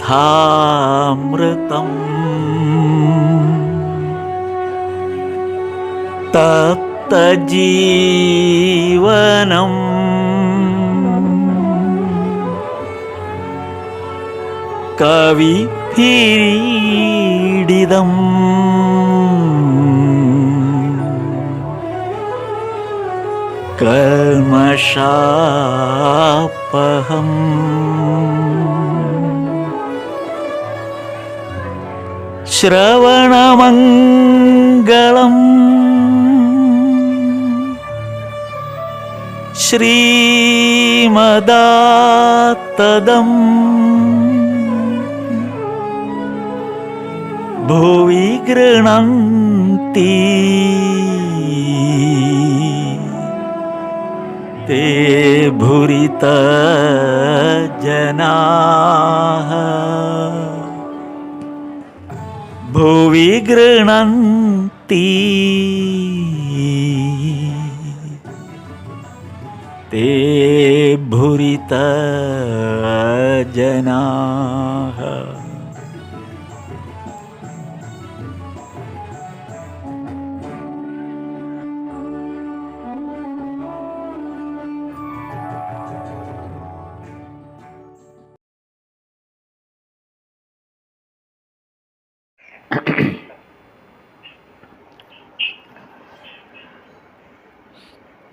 കഥാമൃതം തപ്തജീവനം കവിഭിരീഡിതം കൽമഷാപഹം ശ്രവണമംഗളം ശ്രീമദാത്തദം ഭുവി ഗൃണന്തി തേ ഭുരിത ജനാഃ ഭുവി ഗൃണന്തി തേ ഭുരിത ജനാഃ.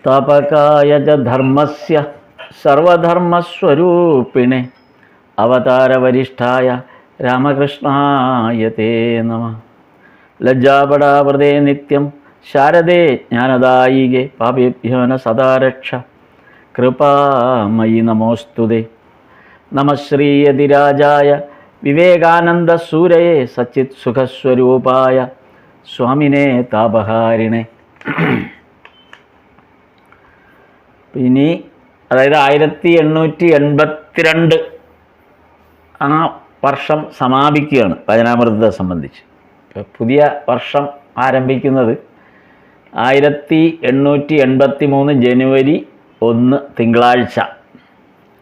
താപകായ ച ധർമ്മസ്യ സർവധർമ്മസ്വരൂപിണേ അവതാരവരിഷ്ഠായ രാമകൃഷ്ണായ തേ നമഃ. ലജ്ജാപടാവൃതേ നിത്യം ശാരദേ ജ്ഞാനദായികേ പാപേഭ്യോ ന സദാ രക്ഷ കൃപാമയി നമോസ്തുതേ. നമഃ ശ്രീയതിരാജായ വിവേകാനന്ദസൂരയേ സച്ചിത് സുഖസ്വരൂപായ സ്വാമിനേ താപഹാരിണേ. ഇനി അതായത് 1882 ആ വർഷം സമാപിക്കുകയാണ് ഭജനാമൃതത്തെ സംബന്ധിച്ച്. പുതിയ വർഷം ആരംഭിക്കുന്നത് 1883 ജനുവരി 1 തിങ്കളാഴ്ച.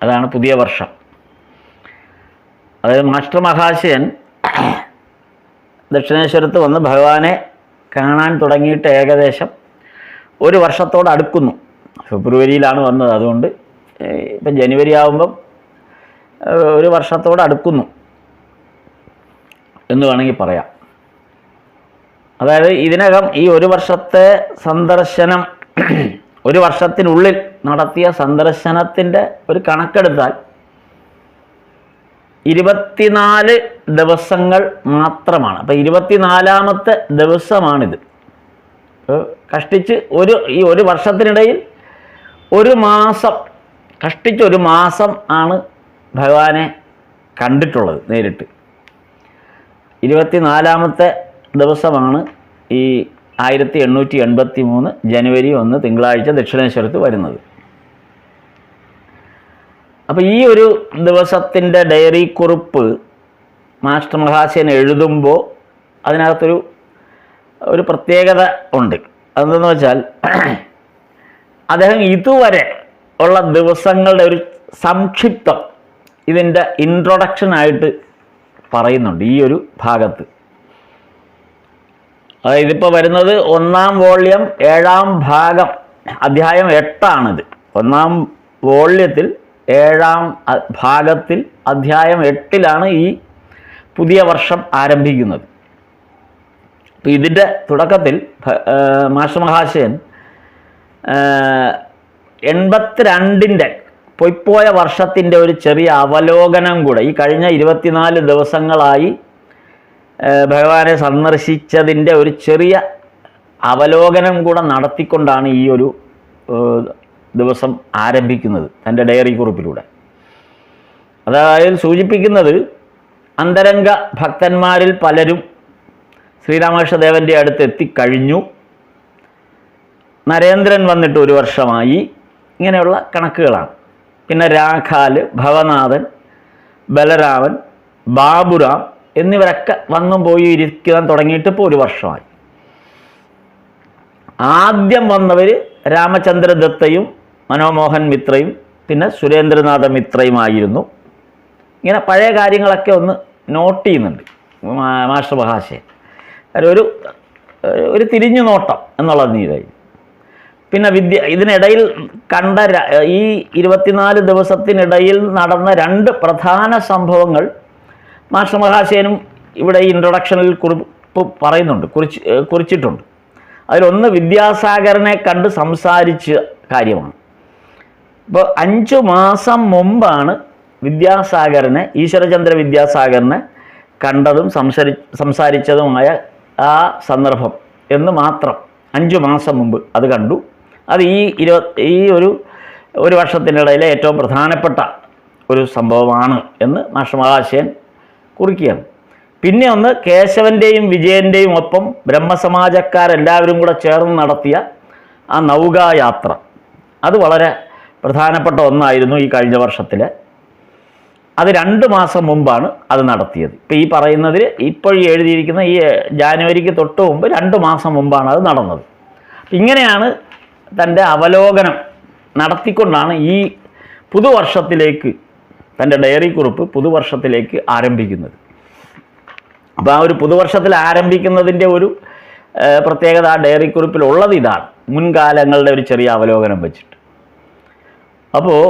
അതാണ് പുതിയ വർഷം. അതായത് മാസ്റ്റർ മഹാശയൻ ദക്ഷിണേശ്വരത്ത് വന്ന് ഭഗവാനെ കാണാൻ തുടങ്ങിയിട്ട് ഏകദേശം ഒരു വർഷത്തോടടുക്കുന്നു. ഫെബ്രുവരിയിലാണ് വന്നത്. അതുകൊണ്ട് ഇപ്പം ജനുവരി ആകുമ്പം ഒരു വർഷത്തോടടുക്കുന്നു എന്ന് വേണമെങ്കിൽ പറയാം. അതായത് ഇതിനകം ഈ ഒരു വർഷത്തെ സന്ദർശനം, ഒരു വർഷത്തിനുള്ളിൽ നടത്തിയ സന്ദർശനത്തിൻ്റെ ഒരു കണക്കെടുത്താൽ 24 ദിവസങ്ങൾ മാത്രമാണ്. അപ്പം 24ാമത്തെ ദിവസമാണിത്. കഷ്ടിച്ച് ഈ ഒരു വർഷത്തിനിടയിൽ ഒരു മാസം, കഷ്ടിച്ചൊരു മാസം ആണ് ഭഗവാനെ കണ്ടിട്ടുള്ളത് നേരിട്ട്. 24ാമത്തെ ദിവസമാണ് ഈ 1883 ജനുവരി 1 തിങ്കളാഴ്ച ദക്ഷിണേശ്വരത്ത് വരുന്നത്. അപ്പോൾ ഈ ഒരു ദിവസത്തിൻ്റെ ഡയറി കുറിപ്പ് മാസ്റ്റർ മഹാശയൻ എഴുതുമ്പോൾ അതിനകത്തൊരു പ്രത്യേകത ഉണ്ട്. അതെന്തെന്ന് വെച്ചാൽ അദ്ദേഹം ഇതുവരെ ഉള്ള ദിവസങ്ങളുടെ ഒരു സംക്ഷിപ്തം ഇതിൻ്റെ ഇൻട്രൊഡക്ഷനായിട്ട് പറയുന്നുണ്ട് ഈ ഒരു ഭാഗത്ത്. അതായത് ഇതിപ്പോൾ വരുന്നത് 1ാം വോള്യം 7ാം ഭാഗം അധ്യായം 8ആണിത്. 1ാം വോള്യത്തിൽ 7ാം ഭാഗത്തിൽ അധ്യായം 8ലാണ് ഈ പുതിയ വർഷം ആരംഭിക്കുന്നത്. അപ്പോൾ ഇതിൻ്റെ തുടക്കത്തിൽ മാസ്റ്റർ മഹാശയൻ 82ൻ്റെ പൊയ്പോയ വർഷത്തിൻ്റെ ഒരു ചെറിയ അവലോകനം കൂടെ, ഈ കഴിഞ്ഞ 24 ദിവസങ്ങളായി ഭഗവാനെ സന്ദർശിച്ചതിൻ്റെ ഒരു ചെറിയ അവലോകനം കൂടെ നടത്തിക്കൊണ്ടാണ് ഈ ഒരു ദിവസം ആരംഭിക്കുന്നത് തൻ്റെ ഡയറി കുറിപ്പിലൂടെ. അതായത് സൂചിപ്പിക്കുന്നത് അന്തരംഗ ഭക്തന്മാരിൽ പലരും ശ്രീരാമകൃഷ്ണദേവൻ്റെ അടുത്ത് എത്തിക്കഴിഞ്ഞു, നരേന്ദ്രൻ വന്നിട്ട് ഒരു വർഷമായി, ഇങ്ങനെയുള്ള കണക്കുകളാണ്. പിന്നെ രാഖാൽ, ഭവനാഥൻ, ബലരാമൻ, ബാബുരാം എന്നിവരൊക്കെ വന്നും പോയി ഇരിക്കാൻ തുടങ്ങിയിട്ട് ഇപ്പോൾ ഒരു വർഷമായി. ആദ്യം വന്നവർ രാമചന്ദ്രദത്തയും മനോമോഹൻ മിത്രയും പിന്നെ സുരേന്ദ്രനാഥ മിത്രയുമായിരുന്നു. ഇങ്ങനെ പഴയ കാര്യങ്ങളൊക്കെ ഒന്ന് നോട്ട് ചെയ്യുന്നുണ്ട് മാസ്റ്റർ മഹാശയൻ. ഒരു തിരിഞ്ഞു നോട്ടം എന്നുള്ള നീരായി. പിന്നെ ഇതിനിടയിൽ കണ്ട ഈ 24 ദിവസത്തിനിടയിൽ നടന്ന 2 പ്രധാന സംഭവങ്ങൾ മാസ്റ്റർ മഹാശയനും ഇവിടെ ഈ ഇൻട്രൊഡക്ഷനിൽ പറയുന്നുണ്ട്, കുറിച്ചിട്ടുണ്ട്. അതിലൊന്ന് വിദ്യാസാഗരനെ കണ്ട് സംസാരിച്ച കാര്യമാണ്. ഇപ്പോൾ 5 മാസം മുമ്പാണ് ഈശ്വരചന്ദ്ര വിദ്യാസാഗരനെ കണ്ടതും സംസാരിച്ചതുമായ ആ സന്ദർഭം എന്ന് മാത്രം. 5 മാസം മുമ്പ് അത് കണ്ടു. അത് ഈ ഒരു വർഷത്തിനിടയിലെ ഏറ്റവും പ്രധാനപ്പെട്ട ഒരു സംഭവമാണ് എന്ന് മാസ്റ്റർ മഹാശയൻ കുറിക്കുകയാണ്. പിന്നെ ഒന്ന് കേശവൻ്റെയും വിജയൻ്റെയും ഒപ്പം ബ്രഹ്മസമാജക്കാരെല്ലാവരും കൂടെ ചേർന്ന് നടത്തിയ ആ നൗകായാത്ര, അത് വളരെ പ്രധാനപ്പെട്ട ഒന്നായിരുന്നു ഈ കഴിഞ്ഞ വർഷത്തിൽ. അത് 2 മാസം മുമ്പാണ് അത് നടത്തിയത്. ഇപ്പോൾ ഈ പറയുന്നതിൽ ഇപ്പോൾ എഴുതിയിരിക്കുന്ന ഈ ജാനുവരിക്ക് തൊട്ട് മുമ്പ് 2 മാസം മുമ്പാണ് അത് നടന്നത്. ഇങ്ങനെയാണ് തൻ്റെ അവലോകനം നടത്തിക്കൊണ്ടാണ് ഈ പുതുവർഷത്തിലേക്ക് തൻ്റെ ഡയറി കുറിപ്പ് പുതുവർഷത്തിലേക്ക് ആരംഭിക്കുന്നത്. അപ്പോൾ ആ ഒരു പുതുവർഷത്തിൽ ആരംഭിക്കുന്നതിൻ്റെ ഒരു പ്രത്യേകത ആ ഡയറി കുറിപ്പിലുള്ളത് ഇതാണ്, മുൻകാലങ്ങളുടെ ഒരു ചെറിയ അവലോകനം വെച്ചിട്ട്. അപ്പോൾ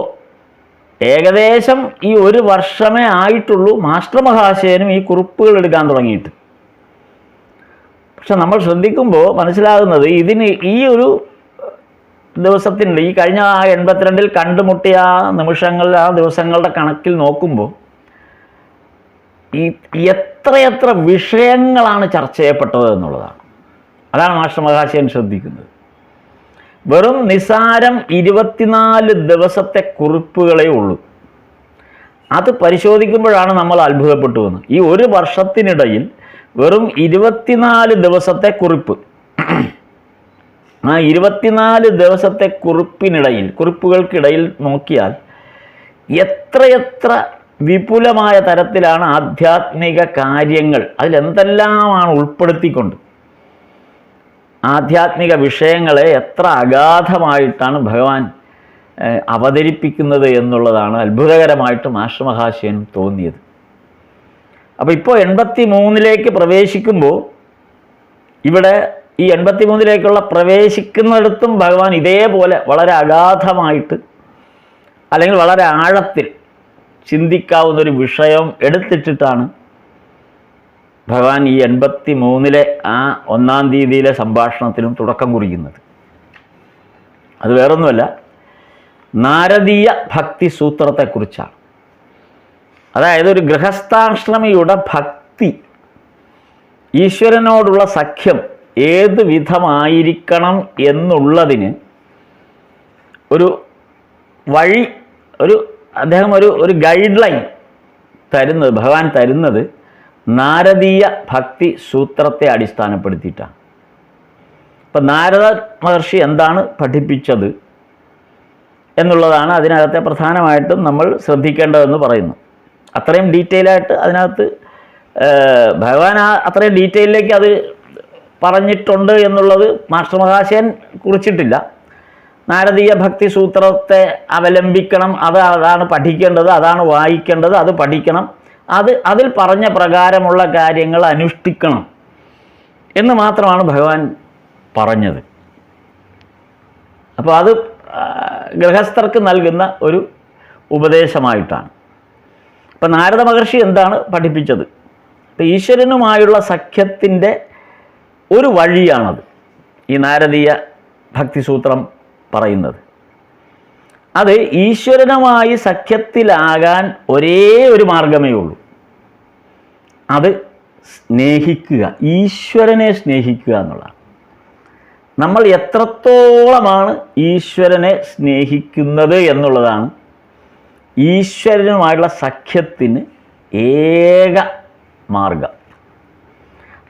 ഏകദേശം ഈ 1 വർഷമേ ആയിട്ടുള്ളൂ മാസ്റ്റർ മഹാശയനും ഈ കുറിപ്പുകൾ എടുക്കാൻ തുടങ്ങിയിട്ട്. പക്ഷെ നമ്മൾ ശ്രദ്ധിക്കുമ്പോൾ മനസ്സിലാകുന്നത് ഈ ഒരു ദിവസത്തിൻ്റെ ഈ കഴിഞ്ഞ 82-ൽ കണ്ടുമുട്ടിയ ആ നിമിഷങ്ങളിൽ ആ ദിവസങ്ങളുടെ കണക്കിൽ നോക്കുമ്പോൾ എത്രയെത്ര വിഷയങ്ങളാണ് ചർച്ച ചെയ്യപ്പെട്ടത് എന്നുള്ളതാണ്. അതാണ് മാസ്റ്റർ മഹാശയൻ ശ്രദ്ധിക്കുന്നത്. വെറും നിസാരം 24 ദിവസത്തെ കുറിപ്പുകളേ ഉള്ളൂ. അത് പരിശോധിക്കുമ്പോഴാണ് നമ്മൾ അത്ഭുതപ്പെട്ടു വന്നത്. ഈ 1 വർഷത്തിനിടയിൽ വെറും 24 ദിവസത്തെ കുറിപ്പ്. ആ 24 ദിവസത്തെ കുറിപ്പുകൾക്കിടയിൽ നോക്കിയാൽ എത്രയെത്ര വിപുലമായ തരത്തിലാണ് ആധ്യാത്മിക കാര്യങ്ങൾ, അതിലെന്തെല്ലാമാണ് ഉൾപ്പെടുത്തിക്കൊണ്ട് ആധ്യാത്മിക വിഷയങ്ങളെ എത്ര അഗാധമായിട്ടാണ് ഭഗവാൻ അവതരിപ്പിക്കുന്നത് എന്നുള്ളതാണ് അത്ഭുതകരമായിട്ട് മാസ്റ്റർ മഹാശയനും തോന്നിയത്. അപ്പോൾ ഇപ്പോൾ 83-ലേക്ക് പ്രവേശിക്കുമ്പോൾ ഇവിടെ ഈ 83-ലേക്കുള്ള പ്രവേശിക്കുന്നിടത്തും ഭഗവാൻ ഇതേപോലെ വളരെ അഗാധമായിട്ട് അല്ലെങ്കിൽ വളരെ ആഴത്തിൽ ചിന്തിക്കാവുന്നൊരു വിഷയം എടുത്തിട്ടിട്ടാണ് ഭഗവാൻ ഈ 83-ലെ ആ 1-ാം തീയതിയിലെ സംഭാഷണത്തിനും തുടക്കം കുറിക്കുന്നത്. അത് വേറൊന്നുമല്ല, നാരദീയ ഭക്തി സൂത്രത്തെക്കുറിച്ചാണ്. അതായത് ഒരു ഗൃഹസ്ഥാശ്രമിയുടെ ഭക്തി, ഈശ്വരനോടുള്ള സഖ്യം ഏത് വിധമായിരിക്കണം എന്നുള്ളതിന് ഒരു വഴി, അദ്ദേഹം ഒരു ഗൈഡ് ലൈൻ ഭഗവാൻ തരുന്നത് നാരദീയ ഭക്തി സൂത്രത്തെ അടിസ്ഥാനപ്പെടുത്തിയിട്ടാണ്. അപ്പം നാരദ മഹർഷി എന്താണ് പഠിപ്പിച്ചത് എന്നുള്ളതാണ് അതിനകത്തെ പ്രധാനമായിട്ടും നമ്മൾ ശ്രദ്ധിക്കേണ്ടതെന്ന് പറയുന്നു. അത്രയും ഡീറ്റെയിലായിട്ട് അതിനകത്ത് ഭഗവാൻ അത്രയും ഡീറ്റെയിലേക്ക് അത് പറഞ്ഞിട്ടുണ്ട് എന്നുള്ളത് മാസ്റ്റർ മഹാശയൻ കുറിച്ചിട്ടില്ല. നാരദീയ ഭക്തി സൂത്രത്തെ അവലംബിക്കണം, അതാണ് പഠിക്കേണ്ടത്, അതാണ് വായിക്കേണ്ടത്, അത് പഠിക്കണം, അതിൽ പറഞ്ഞ പ്രകാരമുള്ള കാര്യങ്ങൾ അനുഷ്ഠിക്കണം എന്ന് മാത്രമാണ് ഭഗവാൻ പറഞ്ഞത്. അപ്പോൾ അത് ഗൃഹസ്ഥർക്ക് നൽകുന്ന ഒരു ഉപദേശമായിട്ടാണ്. അപ്പം നാരദ മഹർഷി എന്താണ് പഠിപ്പിച്ചത്? അപ്പം ഈശ്വരനുമായുള്ള സഖ്യത്തിൻ്റെ ഒരു വഴിയാണത് ഈ നാരദീയ ഭക്തിസൂത്രം പറയുന്നത്. അത് ഈശ്വരനുമായി സഖ്യത്തിലാകാൻ ഒരേ ഒരു മാർഗമേ ഉള്ളൂ, അത് സ്നേഹിക്കുക, ഈശ്വരനെ സ്നേഹിക്കുക എന്നുള്ളതാണ്. നമ്മൾ എത്രത്തോളമാണ് ഈശ്വരനെ സ്നേഹിക്കുന്നത് എന്നുള്ളതാണ് ഈശ്വരനുമായുള്ള സഖ്യത്തിന് ഏക മാർഗം.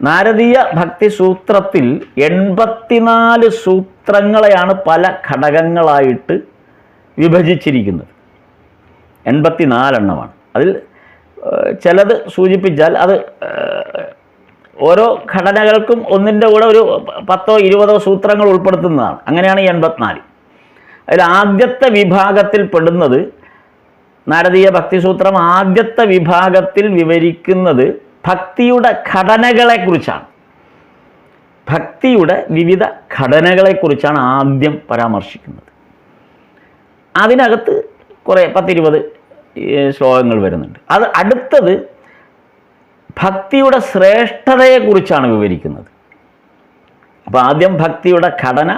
നാരദീയ ഭക്തി സൂത്രത്തിൽ 84 സൂത്രങ്ങളെയാണ് പല ഘടകങ്ങളായിട്ട് വിഭജിച്ചിരിക്കുന്നത്. 84 എണ്ണമാണ്. അതിൽ ചിലത് സൂചിപ്പിച്ചാൽ അത് ഓരോ ഘടനകൾക്കും ഒന്നിൻ്റെ കൂടെ ഒരു 10ഓ 20ഓ സൂത്രങ്ങൾ ഉൾപ്പെടുത്തുന്നതാണ്. അങ്ങനെയാണ് ഈ 84. അതിൽ ആദ്യത്തെ വിഭാഗത്തിൽ പെടുന്നത് നാരദീയ ഭക്തിസൂത്രം ആദ്യത്തെ വിഭാഗത്തിൽ വിവരിക്കുന്നത് ഭക്തിയുടെ ഘടനകളെക്കുറിച്ചാണ്. ഭക്തിയുടെ വിവിധ ഘടനകളെക്കുറിച്ചാണ് ആദ്യം പരാമർശിക്കുന്നത്. അതിനകത്ത് കുറേ 10-20 ശ്ലോകങ്ങൾ വരുന്നുണ്ട്. അത് അടുത്തത് ഭക്തിയുടെ ശ്രേഷ്ഠതയെക്കുറിച്ചാണ് വിവരിക്കുന്നത്. അപ്പോൾ ആദ്യം ഭക്തിയുടെ ഘടന,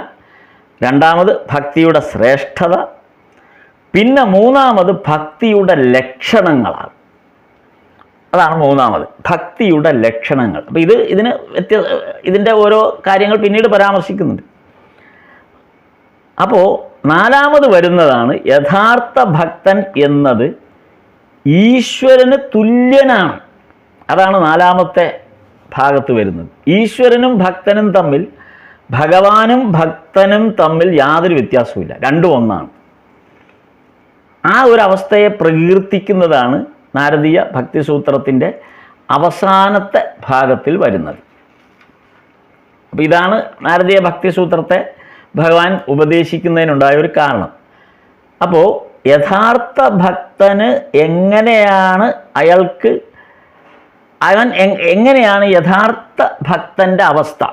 രണ്ടാമത് ഭക്തിയുടെ ശ്രേഷ്ഠത, പിന്നെ മൂന്നാമത് ഭക്തിയുടെ ലക്ഷണങ്ങളാണ്. അതാണ് മൂന്നാമത്, ഭക്തിയുടെ ലക്ഷണങ്ങൾ. അപ്പോൾ ഇതിൻ്റെ ഓരോ കാര്യങ്ങൾ പിന്നീട് പരാമർശിക്കുന്നുണ്ട്. അപ്പോൾ നാലാമത് വരുന്നതാണ് യഥാർത്ഥ ഭക്തൻ എന്നത് ഈശ്വരന് തുല്യനാണ്. അതാണ് നാലാമത്തെ ഭാഗത്ത് വരുന്നത്. ഈശ്വരനും ഭക്തനും തമ്മിൽ, ഭഗവാനും ഭക്തനും തമ്മിൽ യാതൊരു വ്യത്യാസവുമില്ല, രണ്ടും ഒന്നാണ്. ആ ഒരു അവസ്ഥയെ പ്രകീർത്തിക്കുന്നതാണ് നാരദീയ ഭക്തിസൂത്രത്തിൻ്റെ അവസാനത്തെ ഭാഗത്തിൽ വരുന്നത്. അപ്പോൾ ഇതാണ് നാരദീയ ഭക്തിസൂത്രത്തെ ഭഗവാൻ ഉപദേശിക്കുന്നതിനുണ്ടായ ഒരു കാരണം. അപ്പോൾ യഥാർത്ഥ ഭക്തന് എങ്ങനെയാണ് എങ്ങനെയാണ് യഥാർത്ഥ ഭക്തൻ്റെ അവസ്ഥ,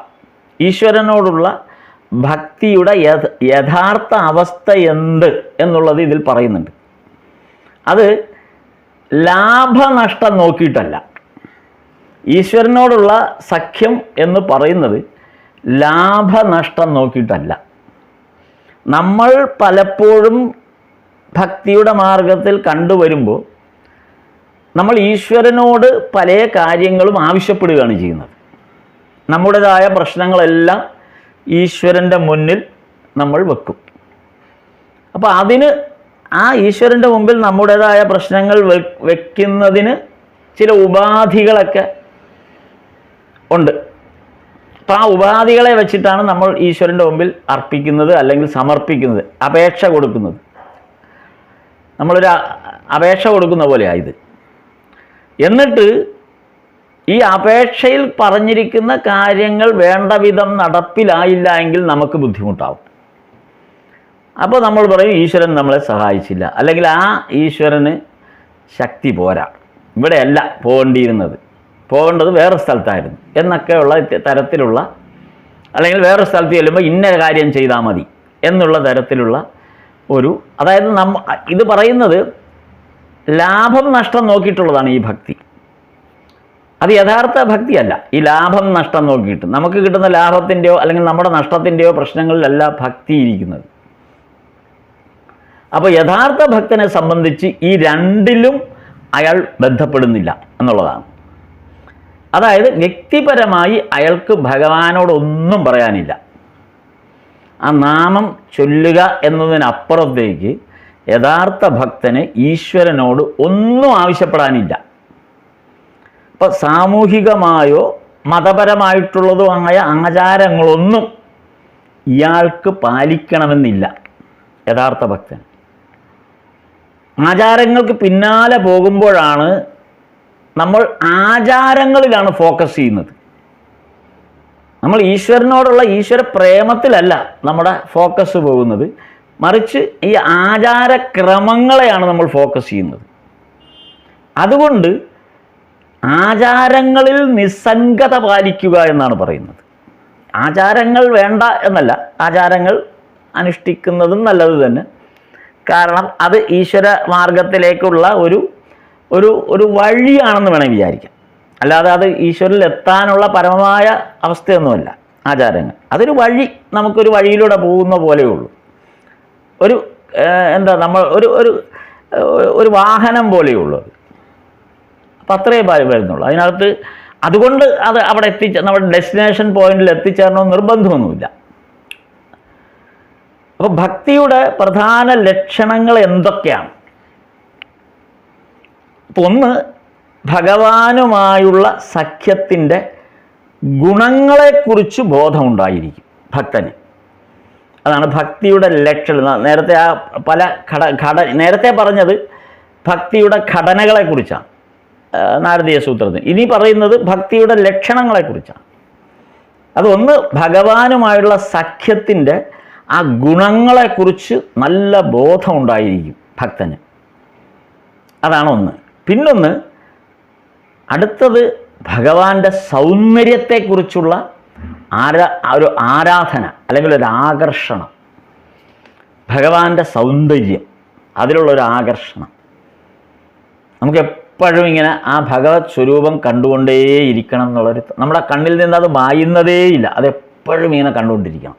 ഈശ്വരനോടുള്ള ഭക്തിയുടെ യഥാർത്ഥ അവസ്ഥ എന്ത് എന്നുള്ളത് ഇതിൽ പറയുന്നുണ്ട്. അത് ലാഭനഷ്ടം നോക്കിയിട്ടല്ല. ഈശ്വരനോടുള്ള സഖ്യം എന്ന് പറയുന്നത് ലാഭനഷ്ടം നോക്കിയിട്ടല്ല. നമ്മൾ പലപ്പോഴും ഭക്തിയുടെ മാർഗത്തിൽ കണ്ടുവരുമ്പോൾ നമ്മൾ ഈശ്വരനോട് പല കാര്യങ്ങളും ആവശ്യപ്പെടുകയാണ് ചെയ്യുന്നത്. നമ്മുടേതായ പ്രശ്നങ്ങളെല്ലാം ഈശ്വരൻ്റെ മുന്നിൽ നമ്മൾ വെക്കും. അപ്പോൾ ആ ഈശ്വരൻ്റെ മുമ്പിൽ നമ്മുടേതായ പ്രശ്നങ്ങൾ വെക്കുന്നതിന് ചില ഉപാധികളൊക്കെ ഉണ്ട്. അപ്പോൾ ആ ഉപാധികളെ വെച്ചിട്ടാണ് നമ്മൾ ഈശ്വരൻ്റെ മുമ്പിൽ അർപ്പിക്കുന്നത്, അല്ലെങ്കിൽ സമർപ്പിക്കുന്നത്, അപേക്ഷ കൊടുക്കുന്നത്. നമ്മളൊരു അപേക്ഷ കൊടുക്കുന്ന പോലെയാണ് ഇത്. എന്നിട്ട് ഈ അപേക്ഷയിൽ പറഞ്ഞിരിക്കുന്ന കാര്യങ്ങൾ വേണ്ട വിധം നടപ്പിലായില്ല എങ്കിൽ നമുക്ക് ബുദ്ധിമുട്ടാവും. അപ്പോൾ നമ്മൾ പറയും ഈശ്വരൻ നമ്മളെ സഹായിച്ചില്ല, അല്ലെങ്കിൽ ആ ഈശ്വരന് ശക്തി പോരാ, ഇവിടെയല്ല പോകേണ്ടത് വേറെ സ്ഥലത്തായിരുന്നു എന്നൊക്കെയുള്ള തരത്തിലുള്ള, അല്ലെങ്കിൽ വേറെ സ്ഥലത്ത് ചെല്ലുമ്പോൾ ഇന്ന കാര്യം ചെയ്താൽ മതി എന്നുള്ള തരത്തിലുള്ള അതായത് ഇത് പറയുന്നത് ലാഭം നഷ്ടം നോക്കിയിട്ടുള്ളതാണ് ഈ ഭക്തി. അത് യഥാർത്ഥ ഭക്തിയല്ല. ഈ ലാഭം നഷ്ടം നോക്കിയിട്ട് നമുക്ക് കിട്ടുന്ന ലാഭത്തിൻ്റെയോ അല്ലെങ്കിൽ നമ്മുടെ നഷ്ടത്തിൻ്റെയോ പ്രശ്നങ്ങളിലല്ല ഭക്തി ഇരിക്കുന്നത്. അപ്പോൾ യഥാർത്ഥ ഭക്തനെ സംബന്ധിച്ച് ഈ രണ്ടിലും അയാൾ ബന്ധപ്പെടുന്നില്ല എന്നുള്ളതാണ്. അതായത് വ്യക്തിപരമായി അയാൾക്ക് ഭഗവാനോടൊന്നും പറയാനില്ല. ആ നാമം ചൊല്ലുക എന്നതിനപ്പുറത്തേക്ക് യഥാർത്ഥ ഭക്തന് ഈശ്വരനോട് ഒന്നും ആവശ്യപ്പെടാനില്ല. അപ്പോൾ സാമൂഹികമായോ മതപരമായിട്ടുള്ളതോ ആയ ആചാരങ്ങളൊന്നും ഇയാൾക്ക് പാലിക്കണമെന്നില്ല യഥാർത്ഥ ഭക്തൻ. ആചാരങ്ങൾക്ക് പിന്നാലെ പോകുമ്പോഴാണ് നമ്മൾ ആചാരങ്ങളിലാണ് ഫോക്കസ് ചെയ്യുന്നത്. നമ്മൾ ഈശ്വരനോടുള്ള ഈശ്വര പ്രേമത്തിലല്ല നമ്മുടെ ഫോക്കസ് പോകുന്നത്, മറിച്ച് ഈ ആചാരക്രമങ്ങളെയാണ് നമ്മൾ ഫോക്കസ് ചെയ്യുന്നത്. അതുകൊണ്ട് ആചാരങ്ങളിൽ നിസ്സംഗത പാലിക്കുക എന്നാണ് പറയുന്നത്. ആചാരങ്ങൾ വേണ്ട എന്നല്ല, ആചാരങ്ങൾ അനുഷ്ഠിക്കുന്നതും നല്ലത് തന്നെ. കാരണം അത് ഈശ്വര മാർഗത്തിലേക്കുള്ള ഒരു വഴിയാണെന്ന് വേണം വിചാരിക്കാം. അല്ലാതെ അത് ഈശ്വരനിൽ എത്താനുള്ള പരമമായ അവസ്ഥയൊന്നുമല്ല ആചാരങ്ങൾ. അതൊരു വഴി, നമുക്കൊരു വഴിയിലൂടെ പോകുന്ന പോലെയുള്ളൂ. നമ്മൾ ഒരു വാഹനം പോലെയുള്ളൂ. അപ്പം അത്രയേ വരുന്നുള്ളൂ അതിനകത്ത്. അതുകൊണ്ട് അത് അവിടെ നമ്മുടെ ഡെസ്റ്റിനേഷൻ പോയിന്റിൽ എത്തിച്ചേരണമെന്ന് നിർബന്ധമൊന്നുമില്ല. അപ്പോൾ ഭക്തിയുടെ പ്രധാന ലക്ഷണങ്ങൾ എന്തൊക്കെയാണ്? അപ്പോൾ ഒന്ന്, ഭഗവാനുമായുള്ള സഖ്യത്തിൻ്റെ ഗുണങ്ങളെക്കുറിച്ച് ബോധമുണ്ടായിരിക്കും ഭക്തന്. അതാണ് ഭക്തിയുടെ ലക്ഷണം. നേരത്തെ നേരത്തെ പറഞ്ഞത് ഭക്തിയുടെ ഘടനകളെക്കുറിച്ചാണ് നാരദീയ സൂത്രത്തിൽ. ഇനി പറയുന്നത് ഭക്തിയുടെ ലക്ഷണങ്ങളെക്കുറിച്ചാണ്. അതൊന്ന്, ഭഗവാനുമായുള്ള സഖ്യത്തിൻ്റെ ആ ഗുണങ്ങളെക്കുറിച്ച് നല്ല ബോധമുണ്ടായിരിക്കും ഭക്തന്. അതാണ് ഒന്ന്. പിന്നൊന്ന്, അടുത്തത് ഭഗവാന്റെ സൗന്ദര്യത്തെക്കുറിച്ചുള്ള ഒരു ആരാധന അല്ലെങ്കിൽ ഒരു ആകർഷണം. ഭഗവാന്റെ സൗന്ദര്യം, അതിലുള്ളൊരു ആകർഷണം. നമുക്ക് എപ്പോഴും ഇങ്ങനെ ആ ഭഗവത് സ്വരൂപം കണ്ടുകൊണ്ടേയിരിക്കണം എന്നുള്ളൊരു, നമ്മുടെ കണ്ണിൽ നിന്ന് അത് മായുന്നതേയില്ല. അതെപ്പോഴും ഇങ്ങനെ കണ്ടുകൊണ്ടിരിക്കണം.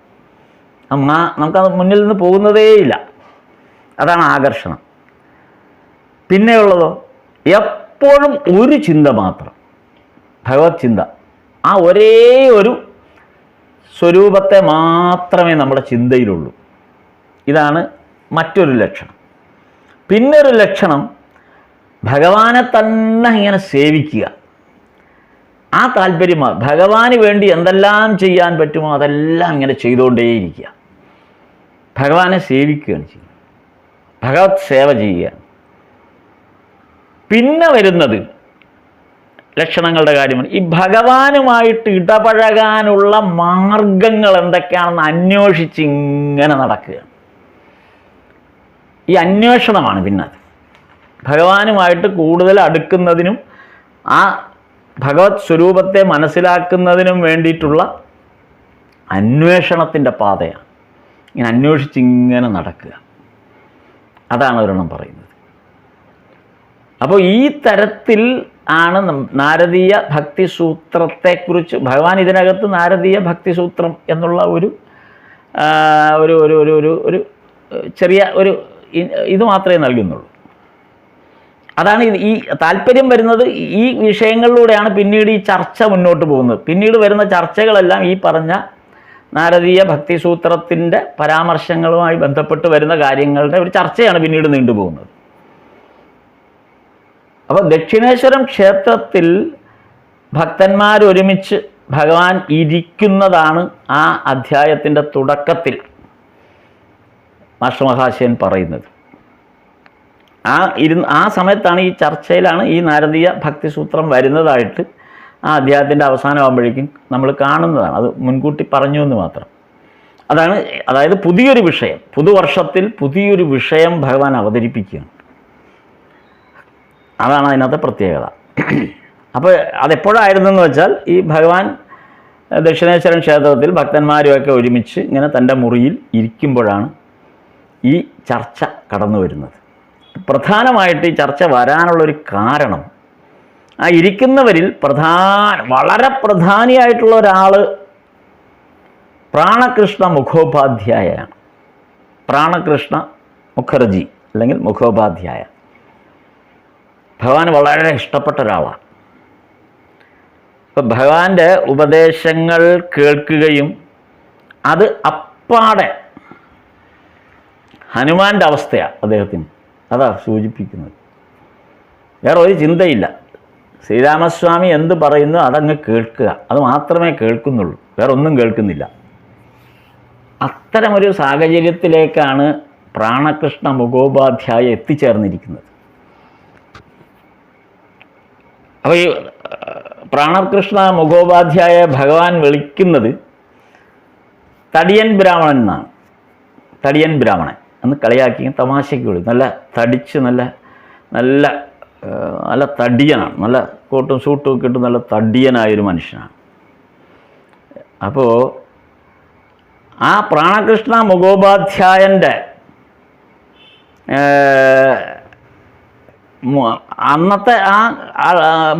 നമുക്കത് മുന്നിൽ നിന്ന് പോകുന്നതേയില്ല. അതാണ് ആകർഷണം. പിന്നെയുള്ളതോ, എപ്പോഴും ഒരു ചിന്ത മാത്രം, ഭഗവത് ചിന്ത. ആ ഒരേ ഒരു സ്വരൂപത്തെ മാത്രമേ നമ്മുടെ ചിന്തയിലുള്ളൂ. ഇതാണ് മറ്റൊരു ലക്ഷണം. പിന്നൊരു ലക്ഷണം, ഭഗവാനെ തന്നെ ഇങ്ങനെ സേവിക്കുക. ആ താല്പര്യമാണ്. ഭഗവാന് വേണ്ടി എന്തെല്ലാം ചെയ്യാൻ പറ്റുമോ അതെല്ലാം ഇങ്ങനെ ചെയ്തുകൊണ്ടേയിരിക്കുക. ഭഗവാനെ സേവിക്കുകയാണ് ചെയ്യുക, ഭഗവത് സേവ ചെയ്യുക. പിന്നെ വരുന്നത് ലക്ഷണങ്ങളുടെ കാര്യമാണ്. ഈ ഭഗവാനുമായിട്ട് ഇടപഴകാനുള്ള മാർഗങ്ങൾ എന്തൊക്കെയാണെന്ന് അന്വേഷിച്ച് ഇങ്ങനെ നടക്കുക. ഈ അന്വേഷണമാണ് പിന്നെ ഭഗവാനുമായിട്ട് കൂടുതൽ അടുക്കുന്നതിനും ആ ഭഗവത് സ്വരൂപത്തെ മനസ്സിലാക്കുന്നതിനും വേണ്ടിയിട്ടുള്ള അന്വേഷണത്തിൻ്റെ പാതയാണ്. ഇങ്ങനെ അന്വേഷിച്ചിങ്ങനെ നടക്കുക. അതാണ് ഒരെണ്ണം പറയുന്നത്. അപ്പോൾ ഈ തരത്തിൽ ആണ് നാരദീയ ഭക്തിസൂത്രത്തെക്കുറിച്ച് ഭഗവാൻ ഇതിനകത്ത് നാരദീയ ഭക്തിസൂത്രം എന്നുള്ള ഒരു ചെറിയ ഒരു ഇത് മാത്രമേ നൽകുന്നുള്ളൂ. അതാണ് ഈ താല്പര്യം വരുന്നത്. ഈ വിഷയങ്ങളിലൂടെയാണ് പിന്നീട് ഈ ചർച്ച മുന്നോട്ട് പോകുന്നത്. പിന്നീട് വരുന്ന ചർച്ചകളെല്ലാം ഈ പറഞ്ഞ നാരദീയ ഭക്തിസൂത്രത്തിൻ്റെ പരാമർശങ്ങളുമായി ബന്ധപ്പെട്ട് വരുന്ന കാര്യങ്ങളുടെ ഒരു ചർച്ചയാണ് പിന്നീട് നീണ്ടുപോകുന്നത്. അപ്പോൾ ദക്ഷിണേശ്വരം ക്ഷേത്രത്തിൽ ഭക്തന്മാരൊരുമിച്ച് ഭഗവാൻ ഇരിക്കുന്നതാണ് ആ അധ്യായത്തിൻ്റെ തുടക്കത്തിൽ മാസ്റ്റർ മഹാശയൻ പറയുന്നത്. ആ സമയത്താണ്, ഈ ചർച്ചയിലാണ് ഈ നാരദീയ ഭക്തിസൂത്രം വരുന്നതായിട്ട് ആ അധ്യായത്തിൻ്റെ അവസാനമാകുമ്പോഴേക്കും നമ്മൾ കാണുന്നതാണ്. അത് മുൻകൂട്ടി പറഞ്ഞു എന്ന് മാത്രം. അതായത് പുതിയൊരു വിഷയം, പുതുവർഷത്തിൽ പുതിയൊരു വിഷയം ഭഗവാൻ അവതരിപ്പിക്കുകയാണ്. അതാണ് അതിനകത്തെ പ്രത്യേകത. അപ്പോൾ അതെപ്പോഴായിരുന്നെന്ന് വെച്ചാൽ, ഈ ഭഗവാൻ ദക്ഷിണേശ്വരൻ ക്ഷേത്രത്തിൽ ഭക്തന്മാരുമൊക്കെ ഒരുമിച്ച് ഇങ്ങനെ തൻ്റെ മുറിയിൽ ഇരിക്കുമ്പോഴാണ് ഈ ചർച്ച കടന്നു വരുന്നത്. പ്രധാനമായിട്ട് ഈ ചർച്ച വരാനുള്ളൊരു കാരണം, ആ ഇരിക്കുന്നവരിൽ വളരെ പ്രധാനിയായിട്ടുള്ള ഒരാൾ പ്രാണകൃഷ്ണ മുഖോപാധ്യായയാണ്. പ്രാണകൃഷ്ണ മുഖർജി അല്ലെങ്കിൽ മുഖോപാധ്യായ ഭഗവാൻ വളരെ ഇഷ്ടപ്പെട്ട ഒരാളാണ്. അപ്പം ഭഗവാന്റെ ഉപദേശങ്ങൾ കേൾക്കുകയും അത് അപ്പാടെ ഹനുമാൻ്റെ അവസ്ഥയാണ് അദ്ദേഹത്തിന്. അതാ സൂചിപ്പിക്കുന്നത്. വേറെ ഒരു ചിന്തയില്ല. ശ്രീരാമസ്വാമി എന്ത് പറയുന്നു അതങ്ങ് കേൾക്കുക, അത് മാത്രമേ കേൾക്കുന്നുള്ളൂ, വേറെ ഒന്നും കേൾക്കുന്നില്ല. അത്തരമൊരു സാഹചര്യത്തിലേക്കാണ് പ്രാണകൃഷ്ണ മുഖോപാധ്യായ എത്തിച്ചേർന്നിരിക്കുന്നത്. അപ്പോൾ ഈ പ്രാണകൃഷ്ണ മുഖോപാധ്യായ ഭഗവാൻ വിളിക്കുന്നത് തടിയൻ ബ്രാഹ്മണൻ എന്നാണ്. തടിയൻ ബ്രാഹ്മണൻ എന്ന് കളിയാക്കി തമാശയ്ക്ക് വിളിക്കും. നല്ല തടിച്ച് നല്ല നല്ല നല്ല തടിയനാണ്. നല്ല കോട്ടും സൂട്ടും ഒക്കെ ഇട്ട് നല്ല തടിയനായൊരു മനുഷ്യനാണ്. അപ്പോൾ ആ പ്രാണകൃഷ്ണ മുഖോപാധ്യായൻ്റെ അന്നത്തെ ആ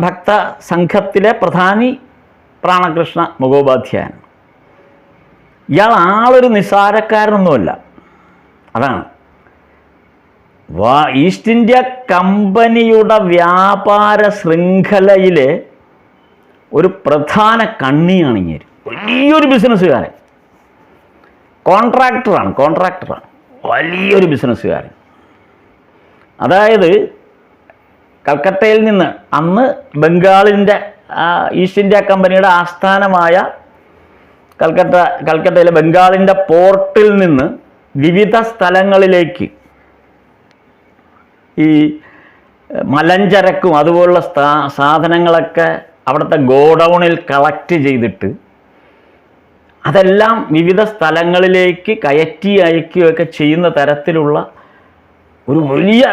ഭക്ത സംഘത്തിലെ പ്രധാനി പ്രാണകൃഷ്ണ മുഖോപാധ്യായൻ. ഇയാൾ ആളൊരു നിസ്സാരക്കാരനൊന്നുമല്ല. അതാണ് ഈസ്റ്റ് ഇന്ത്യ കമ്പനിയുടെ വ്യാപാര ശൃംഖലയിലെ ഒരു പ്രധാന കണ്ണിയാണ് ഇങ്ങനെ. വലിയൊരു ബിസിനസ്സുകാരൻ, കോൺട്രാക്ടറാണ്, വലിയൊരു ബിസിനസ്സുകാരൻ. അതായത് കൽക്കട്ടയിൽ നിന്ന്, അന്ന് ബംഗാളിൻ്റെ ഈസ്റ്റ് ഇന്ത്യ കമ്പനിയുടെ ആസ്ഥാനമായ കൽക്കട്ടയിലെ ബംഗാളിൻ്റെ പോർട്ടിൽ നിന്ന് വിവിധ സ്ഥലങ്ങളിലേക്ക് ഈ മലഞ്ചരക്കും അതുപോലുള്ള സാധനങ്ങളൊക്കെ അവിടുത്തെ ഗോഡൗണിൽ കളക്ട് ചെയ്തിട്ട് അതെല്ലാം വിവിധ സ്ഥലങ്ങളിലേക്ക് കയറ്റി അയക്കുകയൊക്കെ ചെയ്യുന്ന തരത്തിലുള്ള ഒരു വലിയ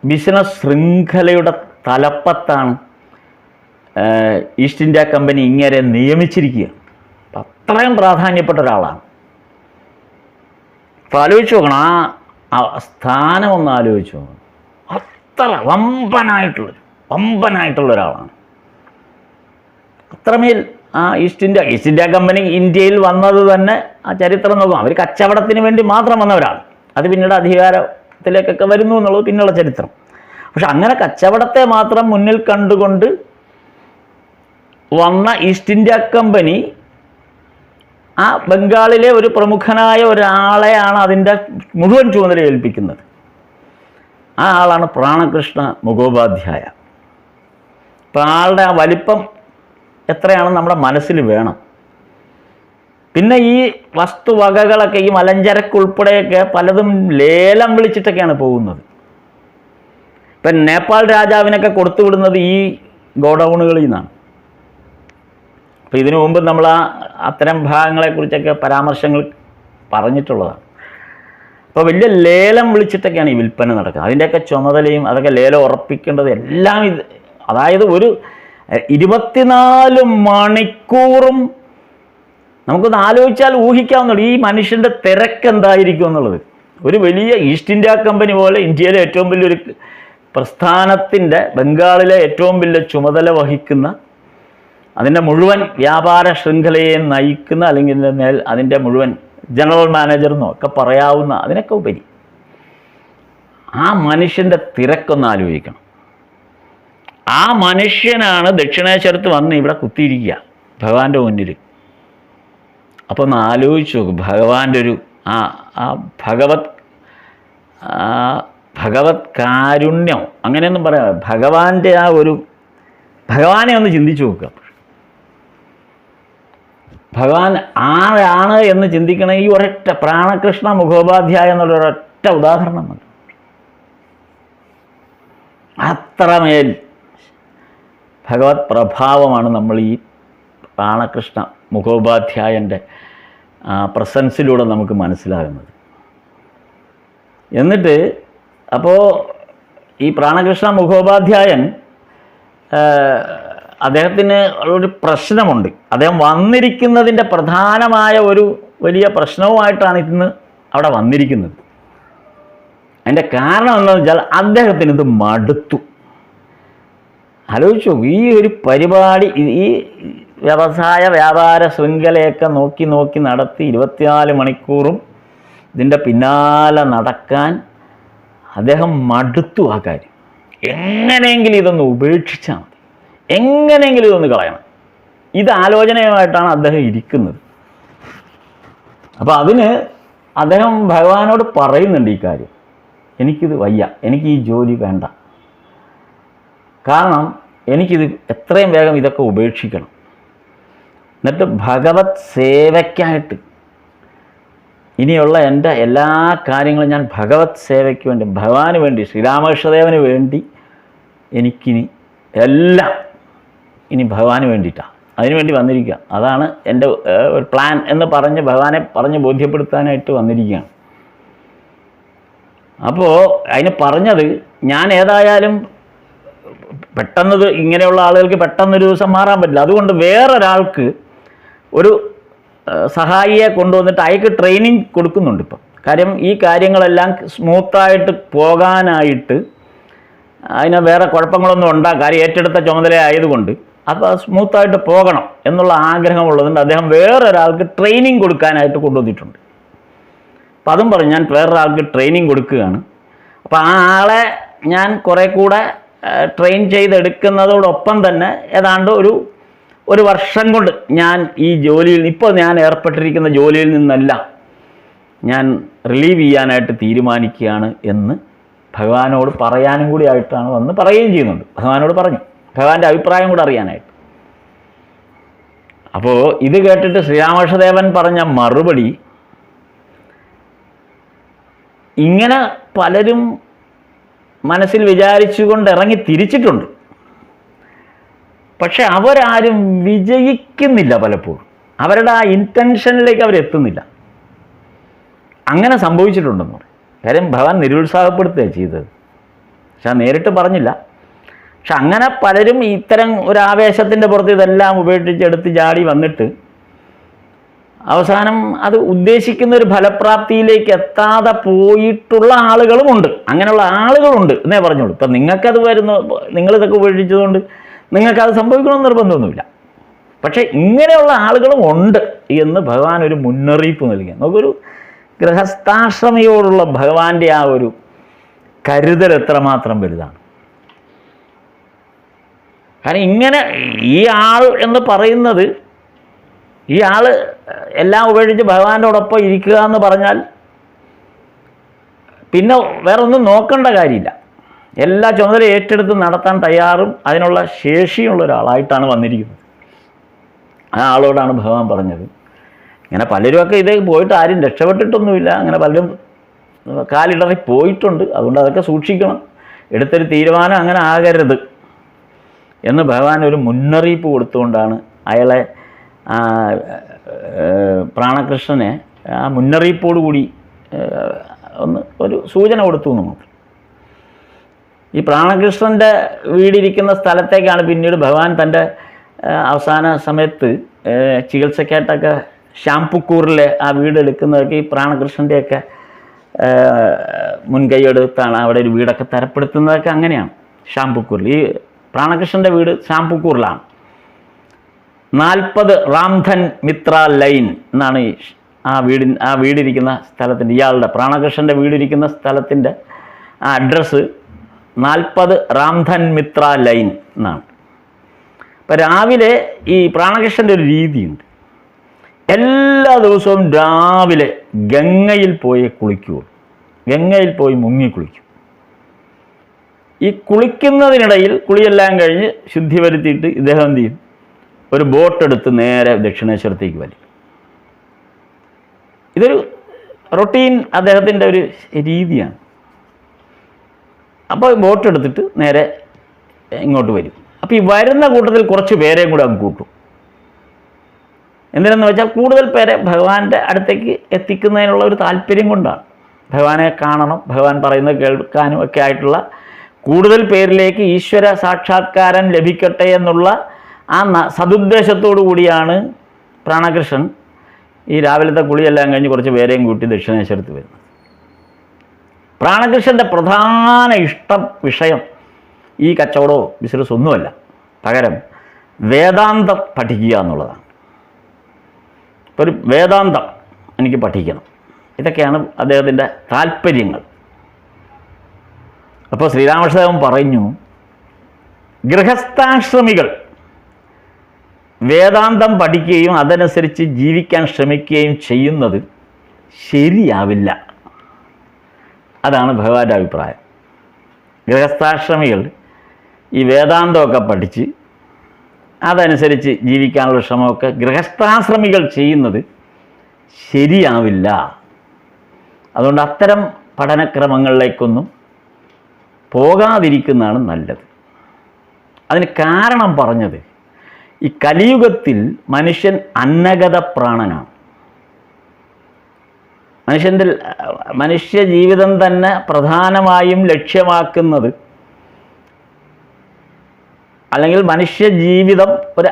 ബിസിനസ് ശൃംഖലയുടെ തലപ്പത്താണ് ഈസ്റ്റ് ഇന്ത്യ കമ്പനി ഇങ്ങനെ നിയമിച്ചിരിക്കുക. അപ്പം അത്രയും പ്രാധാന്യപ്പെട്ട ഒരാളാണ്. അപ്പോൾ ആലോചിച്ച് നോക്കണം, ആ സ്ഥാനം ഒന്ന് ആലോചിച്ച് നോക്കണം. അത്ര വമ്പനായിട്ടുള്ള ഒരാളാണ്. അത്രമേൽ ആ ഈസ്റ്റ് ഇന്ത്യ കമ്പനി ഇന്ത്യയിൽ വന്നത് തന്നെ ആ ചരിത്രം നോക്കും. അവർ കച്ചവടത്തിന് വേണ്ടി മാത്രം വന്നവരാണ്. അത് പിന്നീട് അധികാരത്തിലേക്കൊക്കെ വരുന്നു എന്നുള്ളത് പിന്നുള്ള ചരിത്രം. പക്ഷെ അങ്ങനെ കച്ചവടത്തെ മാത്രം മുന്നിൽ കണ്ടുകൊണ്ട് വന്ന ഈസ്റ്റ് ഇന്ത്യ കമ്പനി ആ ബംഗാളിലെ ഒരു പ്രമുഖനായ ഒരാളെയാണ് അതിൻ്റെ മുഴുവൻ ചുമതല ഏൽപ്പിക്കുന്നത്. ആ ആളാണ് പ്രാണകൃഷ്ണ മുഖോപാധ്യായ. അപ്പോൾ ആളുടെ ആ വലിപ്പം എത്രയാണെന്ന് നമ്മുടെ മനസ്സിൽ വേണം. പിന്നെ ഈ വസ്തുവകകളൊക്കെ ഈ മലഞ്ചരക്ക് ഉൾപ്പെടെയൊക്കെ പലതും ലേലം വിളിച്ചിട്ടൊക്കെയാണ് പോകുന്നത്. ഇപ്പം നേപ്പാൾ രാജാവിനൊക്കെ കൊടുത്തു വിടുന്നത് ഈ ഗോഡൗണുകളിൽ നിന്നാണ്. അപ്പോൾ ഇതിനു മുമ്പ് നമ്മൾ അത്തരം ഭാഗങ്ങളെക്കുറിച്ചൊക്കെ പരാമർശങ്ങൾ പറഞ്ഞിട്ടുള്ളതാണ്. അപ്പോൾ വലിയ ലേലം വിളിച്ചിട്ടൊക്കെയാണ് ഈ വിൽപ്പന നടക്കുന്നത്. അതിൻ്റെയൊക്കെ ചുമതലയും അതൊക്കെ ലേലം ഉറപ്പിക്കേണ്ടത് എല്ലാം ഇത്, അതായത് ഒരു 24 മണിക്കൂറും നമുക്കൊന്ന് ആലോചിച്ചാൽ ഊഹിക്കാവുന്നുള്ളൂ ഈ മനുഷ്യൻ്റെ തിരക്ക് എന്തായിരിക്കും എന്നുള്ളത്. ഒരു വലിയ ഈസ്റ്റ് ഇന്ത്യ കമ്പനി പോലെ ഇന്ത്യയിലെ ഏറ്റവും വലിയൊരു പ്രസ്ഥാനത്തിൻ്റെ ബംഗാളിലെ ഏറ്റവും വലിയ ചുമതല വഹിക്കുന്ന, അതിൻ്റെ മുഴുവൻ വ്യാപാര ശൃംഖലയെ നയിക്കുന്ന, അല്ലെങ്കിൽ അതിൻ്റെ മുഴുവൻ ജനറൽ മാനേജർ എന്നോ ഒക്കെ പറയാവുന്ന, അതിനൊക്കെ ഉപരി ആ മനുഷ്യൻ്റെ തിരക്കൊന്ന് ആലോചിക്കണം. ആ മനുഷ്യനാണ് ദക്ഷിണേശ്വരത്ത് വന്ന് ഇവിടെ കുത്തിയിരിക്കുക ഭഗവാന്റെ മുന്നിൽ. അപ്പോൾ ഒന്ന് ആലോചിച്ച് നോക്കും, ഭഗവാന്റെ ഒരു ഭഗവത് കാരുണ്യം അങ്ങനെയൊന്നും പറയാം, ഭഗവാന്റെ ആ ഒരു ഭഗവാനെ ഒന്ന് ചിന്തിച്ചു നോക്കുക. ഭഗവാൻ ആരാണ് എന്ന് ചിന്തിക്കണ ഈ ഒരൊറ്റ പ്രാണകൃഷ്ണ മുഖോപാധ്യായ എന്നുള്ളൊരൊറ്റ ഉദാഹരണം മതി. അത്രമേൽ ഭഗവത് പ്രഭാവമാണ് നമ്മൾ ഈ പ്രാണകൃഷ്ണ മുഖോപാധ്യായൻ്റെ പ്രസൻസിലൂടെ നമുക്ക് മനസ്സിലാകുന്നത്. എന്നിട്ട് അപ്പോൾ ഈ പ്രാണകൃഷ്ണ മുഖോപാധ്യായൻ അദ്ദേഹത്തിന് ഒരു പ്രശ്നമുണ്ട്. അദ്ദേഹം വന്നിരിക്കുന്നതിൻ്റെ പ്രധാനമായ ഒരു വലിയ പ്രശ്നവുമായിട്ടാണ് ഇന്ന് അവിടെ വന്നിരിക്കുന്നത്. അതിൻ്റെ കാരണം എന്താണെന്ന് വെച്ചാൽ അദ്ദേഹത്തിന് ഇത് മടുത്തു. ആലോചിച്ചു, ഈ ഒരു പരിപാടി, ഈ വ്യാപാര ശൃംഖലയൊക്കെ നോക്കി നടത്തി 24 മണിക്കൂറും ഇതിൻ്റെ പിന്നാലെ നടക്കാൻ അദ്ദേഹം മടുത്തു. ആ കാര്യം എങ്ങനെയെങ്കിലും ഇതൊന്ന് ഉപേക്ഷിച്ചാൽ മതി, എങ്ങനെയെങ്കിലും ഇതൊന്ന് കളയണം. ഇത് ആലോചനയുമായിട്ടാണ് അദ്ദേഹം ഇരിക്കുന്നത്. അപ്പോൾ അതിന് അദ്ദേഹം ഭഗവാനോട് പറയുന്നുണ്ട് ഈ കാര്യം, എനിക്കിത് വയ്യ, എനിക്ക് ഈ ജോലി വേണ്ട, കാരണം എനിക്കിത് എത്രയും വേഗം ഇതൊക്കെ ഉപേക്ഷിക്കണം. എന്നിട്ട് ഭഗവത് സേവയ്ക്കായിട്ട് ഇനിയുള്ള എൻ്റെ എല്ലാ കാര്യങ്ങളും ഞാൻ ഭഗവത് സേവയ്ക്ക് വേണ്ടി, ഭഗവാന് വേണ്ടി, ശ്രീരാമകൃഷ്ണദേവന് വേണ്ടി എനിക്കിനി എല്ലാം ഇനി ഭഗവാന് വേണ്ടിയിട്ടാണ്, അതിനുവേണ്ടി വന്നിരിക്കുക. അതാണ് എൻ്റെ ഒരു പ്ലാൻ എന്ന് പറഞ്ഞ് ഭഗവാനെ പറഞ്ഞ് ബോധ്യപ്പെടുത്താനായിട്ട് വന്നിരിക്കുകയാണ്. അപ്പോൾ അതിന് പറഞ്ഞത്, ഞാൻ ഏതായാലും പെട്ടെന്ന് ഇങ്ങനെയുള്ള ആളുകൾക്ക് പെട്ടെന്നൊരു ദിവസം മാറാൻ പറ്റില്ല, അതുകൊണ്ട് വേറൊരാൾക്ക് ഒരു സഹായിയെ കൊണ്ടുവന്നിട്ട് അയാൾക്ക് ട്രെയിനിങ് കൊടുക്കുന്നുണ്ട് ഇപ്പം. കാര്യം ഈ കാര്യങ്ങളെല്ലാം സ്മൂത്തായിട്ട് പോകാനായിട്ട് അതിന് വേറെ കുഴപ്പങ്ങളൊന്നും ഉണ്ടാകും, കാര്യം ഏറ്റെടുത്ത ചുമതല ആയതുകൊണ്ട് അപ്പോൾ സ്മൂത്തായിട്ട് പോകണം എന്നുള്ള ആഗ്രഹമുള്ളതുകൊണ്ട് അദ്ദേഹം വേറൊരാൾക്ക് ട്രെയിനിങ് കൊടുക്കാനായിട്ട് കൊണ്ടുവന്നിട്ടുണ്ട്. അപ്പം അതും പറഞ്ഞു, ഞാൻ വേറൊരാൾക്ക് ട്രെയിനിങ് കൊടുക്കുകയാണ്. അപ്പോൾ ആ ആളെ ഞാൻ കുറേ കൂടെ ട്രെയിൻ ചെയ്തെടുക്കുന്നതോടൊപ്പം തന്നെ ഏതാണ്ട് ഒരു വർഷം കൊണ്ട് ഞാൻ ഈ ജോലിയിൽ, ഇപ്പോൾ ഞാൻ ഏർപ്പെട്ടിരിക്കുന്ന ജോലിയിൽ നിന്നെല്ലാം ഞാൻ റിലീവ് ചെയ്യാനായിട്ട് തീരുമാനിക്കുകയാണ് എന്ന് ഭഗവാനോട് പറയാനും കൂടി ആയിട്ടാണ് വന്ന് പറയുകയും ചെയ്യുന്നുണ്ട്. ഭഗവാനോട് പറഞ്ഞു, ഭഗവാന്റെ അഭിപ്രായം കൂടെ അറിയാനായിട്ട്. അപ്പോൾ ഇത് കേട്ടിട്ട് ശ്രീരാമകൃഷ്ണദേവൻ പറഞ്ഞ മറുപടി, ഇങ്ങനെ പലരും മനസ്സിൽ വിചാരിച്ചുകൊണ്ട് ഇറങ്ങി തിരിച്ചിട്ടുണ്ട്, പക്ഷെ അവരാരും വിജയിക്കുന്നില്ല. പലപ്പോഴും അവരുടെ ആ ഇൻറ്റൻഷനിലേക്ക് അവരെത്തുന്നില്ല. അങ്ങനെ സംഭവിച്ചിട്ടുണ്ടെന്ന് പറയും. കാര്യം ഭഗവാൻ നിരുത്സാഹപ്പെടുത്തുകയാണ് ചെയ്തത്. പക്ഷെ നേരിട്ട് പറഞ്ഞില്ല. പക്ഷെ അങ്ങനെ പലരും ഇത്തരം ഒരു ആവേശത്തിൻ്റെ പുറത്ത് ഇതെല്ലാം ഉപേക്ഷിച്ചെടുത്ത് ചാടി വന്നിട്ട് അവസാനം അത് ഉദ്ദേശിക്കുന്ന ഒരു ഫലപ്രാപ്തിയിലേക്ക് എത്താതെ പോയിട്ടുള്ള ആളുകളുമുണ്ട്. അങ്ങനെയുള്ള ആളുകളുണ്ട് എന്നേ പറഞ്ഞോളൂ. ഇപ്പം നിങ്ങൾക്കത് നിങ്ങളിതൊക്കെ ഉപേക്ഷിച്ചതുകൊണ്ട് നിങ്ങൾക്കത് സംഭവിക്കണമെന്ന് നിർബന്ധമൊന്നുമില്ല. പക്ഷേ ഇങ്ങനെയുള്ള ആളുകളും ഉണ്ട് എന്ന് ഭഗവാൻ ഒരു മുന്നറിയിപ്പ് നൽകി. നമുക്കൊരു ഗൃഹസ്ഥാശ്രമിയോടുള്ള ഭഗവാന്റെ ആ ഒരു കരുതൽ എത്രമാത്രം വലുതാണ്. കാരണം ഇങ്ങനെ ഈ ആൾ എന്ന് പറയുന്നത്, ഈ ആൾ എല്ലാം ഉപേക്ഷിച്ച് ഭഗവാനോടൊപ്പം ഇരിക്കുക എന്ന് പറഞ്ഞാൽ പിന്നെ വേറെ ഒന്നും നോക്കേണ്ട കാര്യമില്ല. എല്ലാ ചുമതല ഏറ്റെടുത്ത് നടത്താൻ തയ്യാറും അതിനുള്ള ശേഷിയുള്ള ഒരാളായിട്ടാണ് വന്നിരിക്കുന്നത്. ആ ആളോടാണ് ഭഗവാൻ പറഞ്ഞത്. ഇങ്ങനെ പലരുമൊക്കെ ഇത് പോയിട്ട് ആരും രക്ഷപ്പെട്ടിട്ടൊന്നുമില്ല. അങ്ങനെ പലരും കാലിടറി പോയിട്ടുണ്ട്. അതുകൊണ്ട് അതൊക്കെ സൂക്ഷിക്കണം. എടുത്തൊരു തീരുമാനം അങ്ങനെ ആകരുത് എന്ന് ഭഗവാൻ ഒരു മുന്നറിയിപ്പ് കൊടുത്തുകൊണ്ടാണ് അയാളെ പ്രാണകൃഷ്ണനെ ആ മുന്നറിയിപ്പോടു കൂടി ഒരു സൂചന കൊടുത്തു എന്ന് മാത്രം. ഈ പ്രാണകൃഷ്ണൻ്റെ വീടിരിക്കുന്ന സ്ഥലത്തേക്കാണ് പിന്നീട് ഭഗവാൻ തൻ്റെ അവസാന സമയത്ത് ചികിത്സയ്ക്കായിട്ടൊക്കെ ശ്യാംപുക്കൂറിലെ ആ വീടെടുക്കുന്നതൊക്കെ ഈ പ്രാണകൃഷ്ണൻ്റെയൊക്കെ മുൻകൈയെടുത്താണ് അവിടെ ഒരു വീടൊക്കെ തരപ്പെടുത്തുന്നതൊക്കെ അങ്ങനെയാണ്. ശ്യാംപുക്കൂറിൽ ഈ പ്രാണകൃഷ്ണൻ്റെ വീട് ശ്യാംപുക്കൂറിലാണ്. 40 റാംധൻ മിത്ര ലൈൻ എന്നാണ് ആ വീടിരിക്കുന്ന സ്ഥലത്തിൻ്റെ, ഇയാളുടെ പ്രാണകൃഷ്ണൻ്റെ വീടിരിക്കുന്ന സ്ഥലത്തിൻ്റെ ആ അഡ്രസ്സ് 40 റാംധൻ മിത്ര ലൈൻ എന്നാണ്. അപ്പം രാവിലെ ഈ പ്രാണകൃഷ്ണൻ്റെ ഒരു രീതിയുണ്ട്. എല്ലാ ദിവസവും രാവിലെ ഗംഗയിൽ പോയി കുളിക്കുള്ളൂ. ഗംഗയിൽ പോയി മുങ്ങി കുളിക്കും. ഈ കുളിക്കുന്നതിനിടയിൽ കുളിയെല്ലാം കഴിഞ്ഞ് ശുദ്ധി വരുത്തിയിട്ട് ഇദ്ദേഹം എന്ത് ചെയ്യും, ഒരു ബോട്ടെടുത്ത് നേരെ ദക്ഷിണേശ്വരത്തേക്ക് വലിക്കും. ഇതൊരു റൊട്ടീൻ അദ്ദേഹത്തിൻ്റെ ഒരു രീതിയാണ്. അപ്പോൾ ബോട്ടെടുത്തിട്ട് നേരെ ഇങ്ങോട്ട് വരും. അപ്പോൾ ഈ വരുന്ന കൂട്ടത്തിൽ കുറച്ച് പേരെയും കൂടെ അങ്ങ് കൂട്ടും. എന്തിനെന്ന് വെച്ചാൽ കൂടുതൽ പേരെ ഭഗവാന്റെ അടുത്തേക്ക് എത്തിക്കുന്നതിനുള്ള ഒരു താല്പര്യം കൊണ്ടാണ്. ഭഗവാനെ കാണണം, ഭഗവാൻ പറയുന്നത് കേൾക്കാനും ഒക്കെ ആയിട്ടുള്ള കൂടുതൽ പേരിലേക്ക് ഈശ്വര സാക്ഷാത്കാരം ലഭിക്കട്ടെ എന്നുള്ള ആ സതുദ്ദേശത്തോടു കൂടിയാണ് പ്രാണകൃഷ്ണൻ ഈ രാവിലത്തെ കുളിയെല്ലാം കഴിഞ്ഞ് കുറച്ച് പേരെയും കൂട്ടി ദക്ഷിണേശ്വരത്ത് വരുന്നത്. പ്രാണകൃഷ്ണൻ്റെ പ്രധാന വിഷയം ഈ കച്ചവടമോ ബിസിനസ് ഒന്നുമല്ല, പകരം വേദാന്തം പഠിക്കുക എന്നുള്ളതാണ്. ഇപ്പോൾ ഒരു വേദാന്തം എനിക്ക് പഠിക്കണം, ഇതൊക്കെയാണ് അദ്ദേഹത്തിൻ്റെ താല്പര്യങ്ങൾ. അപ്പോൾ ശ്രീരാമകൃഷ്ണദേവൻ പറഞ്ഞു, ഗൃഹസ്ഥാശ്രമികൾ വേദാന്തം പഠിക്കുകയും അതനുസരിച്ച് ജീവിക്കാൻ ശ്രമിക്കുകയും ചെയ്യുന്നത് ശരിയാവില്ല. അതാണ് ഭഗവാന്റെ അഭിപ്രായം. ഗൃഹസ്ഥാശ്രമികൾ ഈ വേദാന്തമൊക്കെ പഠിച്ച് അതനുസരിച്ച് ജീവിക്കാനുള്ള ശ്രമമൊക്കെ ഗൃഹസ്ഥാശ്രമികൾ ചെയ്യുന്നത് ശരിയാവില്ല. അതുകൊണ്ട് അത്തരം പഠനക്രമങ്ങളിലേക്കൊന്നും പോകാതിരിക്കുന്നതാണ് നല്ലത്. അതിന് കാരണം പറഞ്ഞത്, ഈ കലിയുഗത്തിൽ മനുഷ്യൻ അന്നഗത പ്രാണനാണ്. മനുഷ്യ ജീവിതം തന്നെ പ്രധാനമായും ലക്ഷ്യമാക്കുന്നത്, അല്ലെങ്കിൽ മനുഷ്യ ജീവിതം ഒരു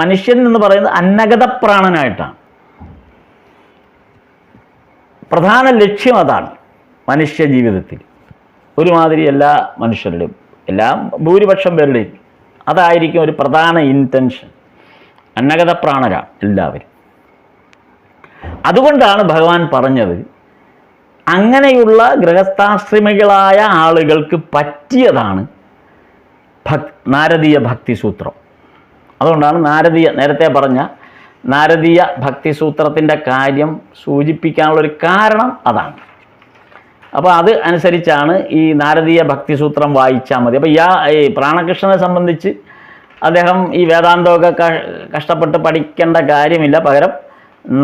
മനുഷ്യൻ എന്ന് പറയുന്നത് അന്നഗത പ്രാണനായിട്ടാണ്. പ്രധാന ലക്ഷ്യം അതാണ് മനുഷ്യ ജീവിതത്തിൽ. ഒരുമാതിരി എല്ലാ മനുഷ്യരുടെയും, ഭൂരിപക്ഷം പേരുടെയും അതായിരിക്കും ഒരു പ്രധാന ഇൻറ്റൻഷൻ. അന്നഗത പ്രാണരാണ് എല്ലാവരും. അതുകൊണ്ടാണ് ഭഗവാൻ പറഞ്ഞത്, അങ്ങനെയുള്ള ഗൃഹസ്ഥാശ്രമികളായ ആളുകൾക്ക് പറ്റിയതാണ് നാരദീയ ഭക്തിസൂത്രം. അതുകൊണ്ടാണ് നേരത്തെ പറഞ്ഞ നാരദീയ ഭക്തിസൂത്രത്തിൻ്റെ കാര്യം സൂചിപ്പിക്കാനുള്ളൊരു കാരണം അതാണ്. അപ്പോൾ അത് അനുസരിച്ചാണ് ഈ നാരദീയ ഭക്തിസൂത്രം വായിച്ചാൽ മതി. അപ്പോൾ ഈ പ്രാണകൃഷ്ണനെ സംബന്ധിച്ച് അദ്ദേഹം ഈ വേദാന്തമൊക്കെ കഷ്ടപ്പെട്ട് പഠിക്കേണ്ട കാര്യമില്ല. പകരം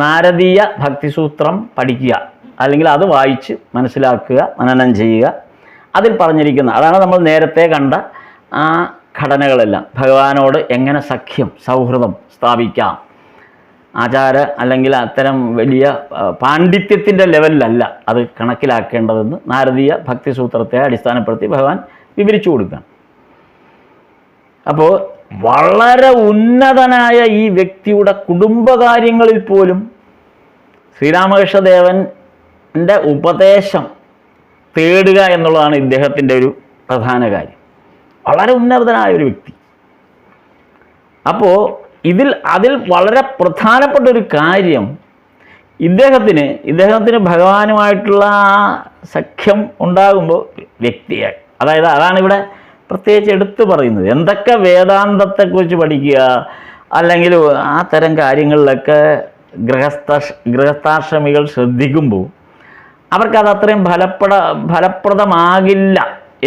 നാരദീയ ഭക്തിസൂത്രം പഠിക്കുക, അല്ലെങ്കിൽ അത് വായിച്ച് മനസ്സിലാക്കുക, മനനം ചെയ്യുക. അതിൽ പറഞ്ഞിരിക്കുന്ന അതാണ് നമ്മൾ നേരത്തെ കണ്ട ആ ഘടനകളെല്ലാം. ഭഗവാനോട് എങ്ങനെ സൗഹൃദം സ്ഥാപിക്കാം, അല്ലെങ്കിൽ അത്തരം വലിയ പാണ്ഡിത്യത്തിൻ്റെ ലെവലിലല്ല അത് കണക്കിലാക്കേണ്ടതെന്ന് നാരദീയ ഭക്തിസൂത്രത്തെ അടിസ്ഥാനപ്പെടുത്തി ഭഗവാൻ വിവരിച്ചു കൊടുക്കുകയാണ്. അപ്പോൾ വളരെ ഉന്നതനായ ഈ വ്യക്തിയുടെ കുടുംബകാര്യങ്ങളിൽ പോലും ശ്രീരാമകൃഷ്ണദേവൻ്റെ ഉപദേശം തേടുക എന്നുള്ളതാണ് ഇദ്ദേഹത്തിൻ്റെ ഒരു പ്രധാന കാര്യം. വളരെ ഉന്നതനായ ഒരു വ്യക്തി. അപ്പോൾ അതിൽ വളരെ പ്രധാനപ്പെട്ട ഒരു കാര്യം, ഇദ്ദേഹത്തിന് ഭഗവാനുമായിട്ടുള്ള ആ സഖ്യം ഉണ്ടാകുമ്പോൾ വ്യക്തിയായി, അതായത് അതാണ് ഇവിടെ പ്രത്യേകിച്ച് എടുത്തു പറയുന്നത്. എന്തൊക്കെ വേദാന്തത്തെക്കുറിച്ച് പഠിക്കുക അല്ലെങ്കിൽ ആ തരം കാര്യങ്ങളിലൊക്കെ ഗൃഹസ്ഥാശ്രമികൾ ശ്രദ്ധിക്കുമ്പോൾ അവർക്കത് അത്രയും ഫലപ്രദമാകില്ല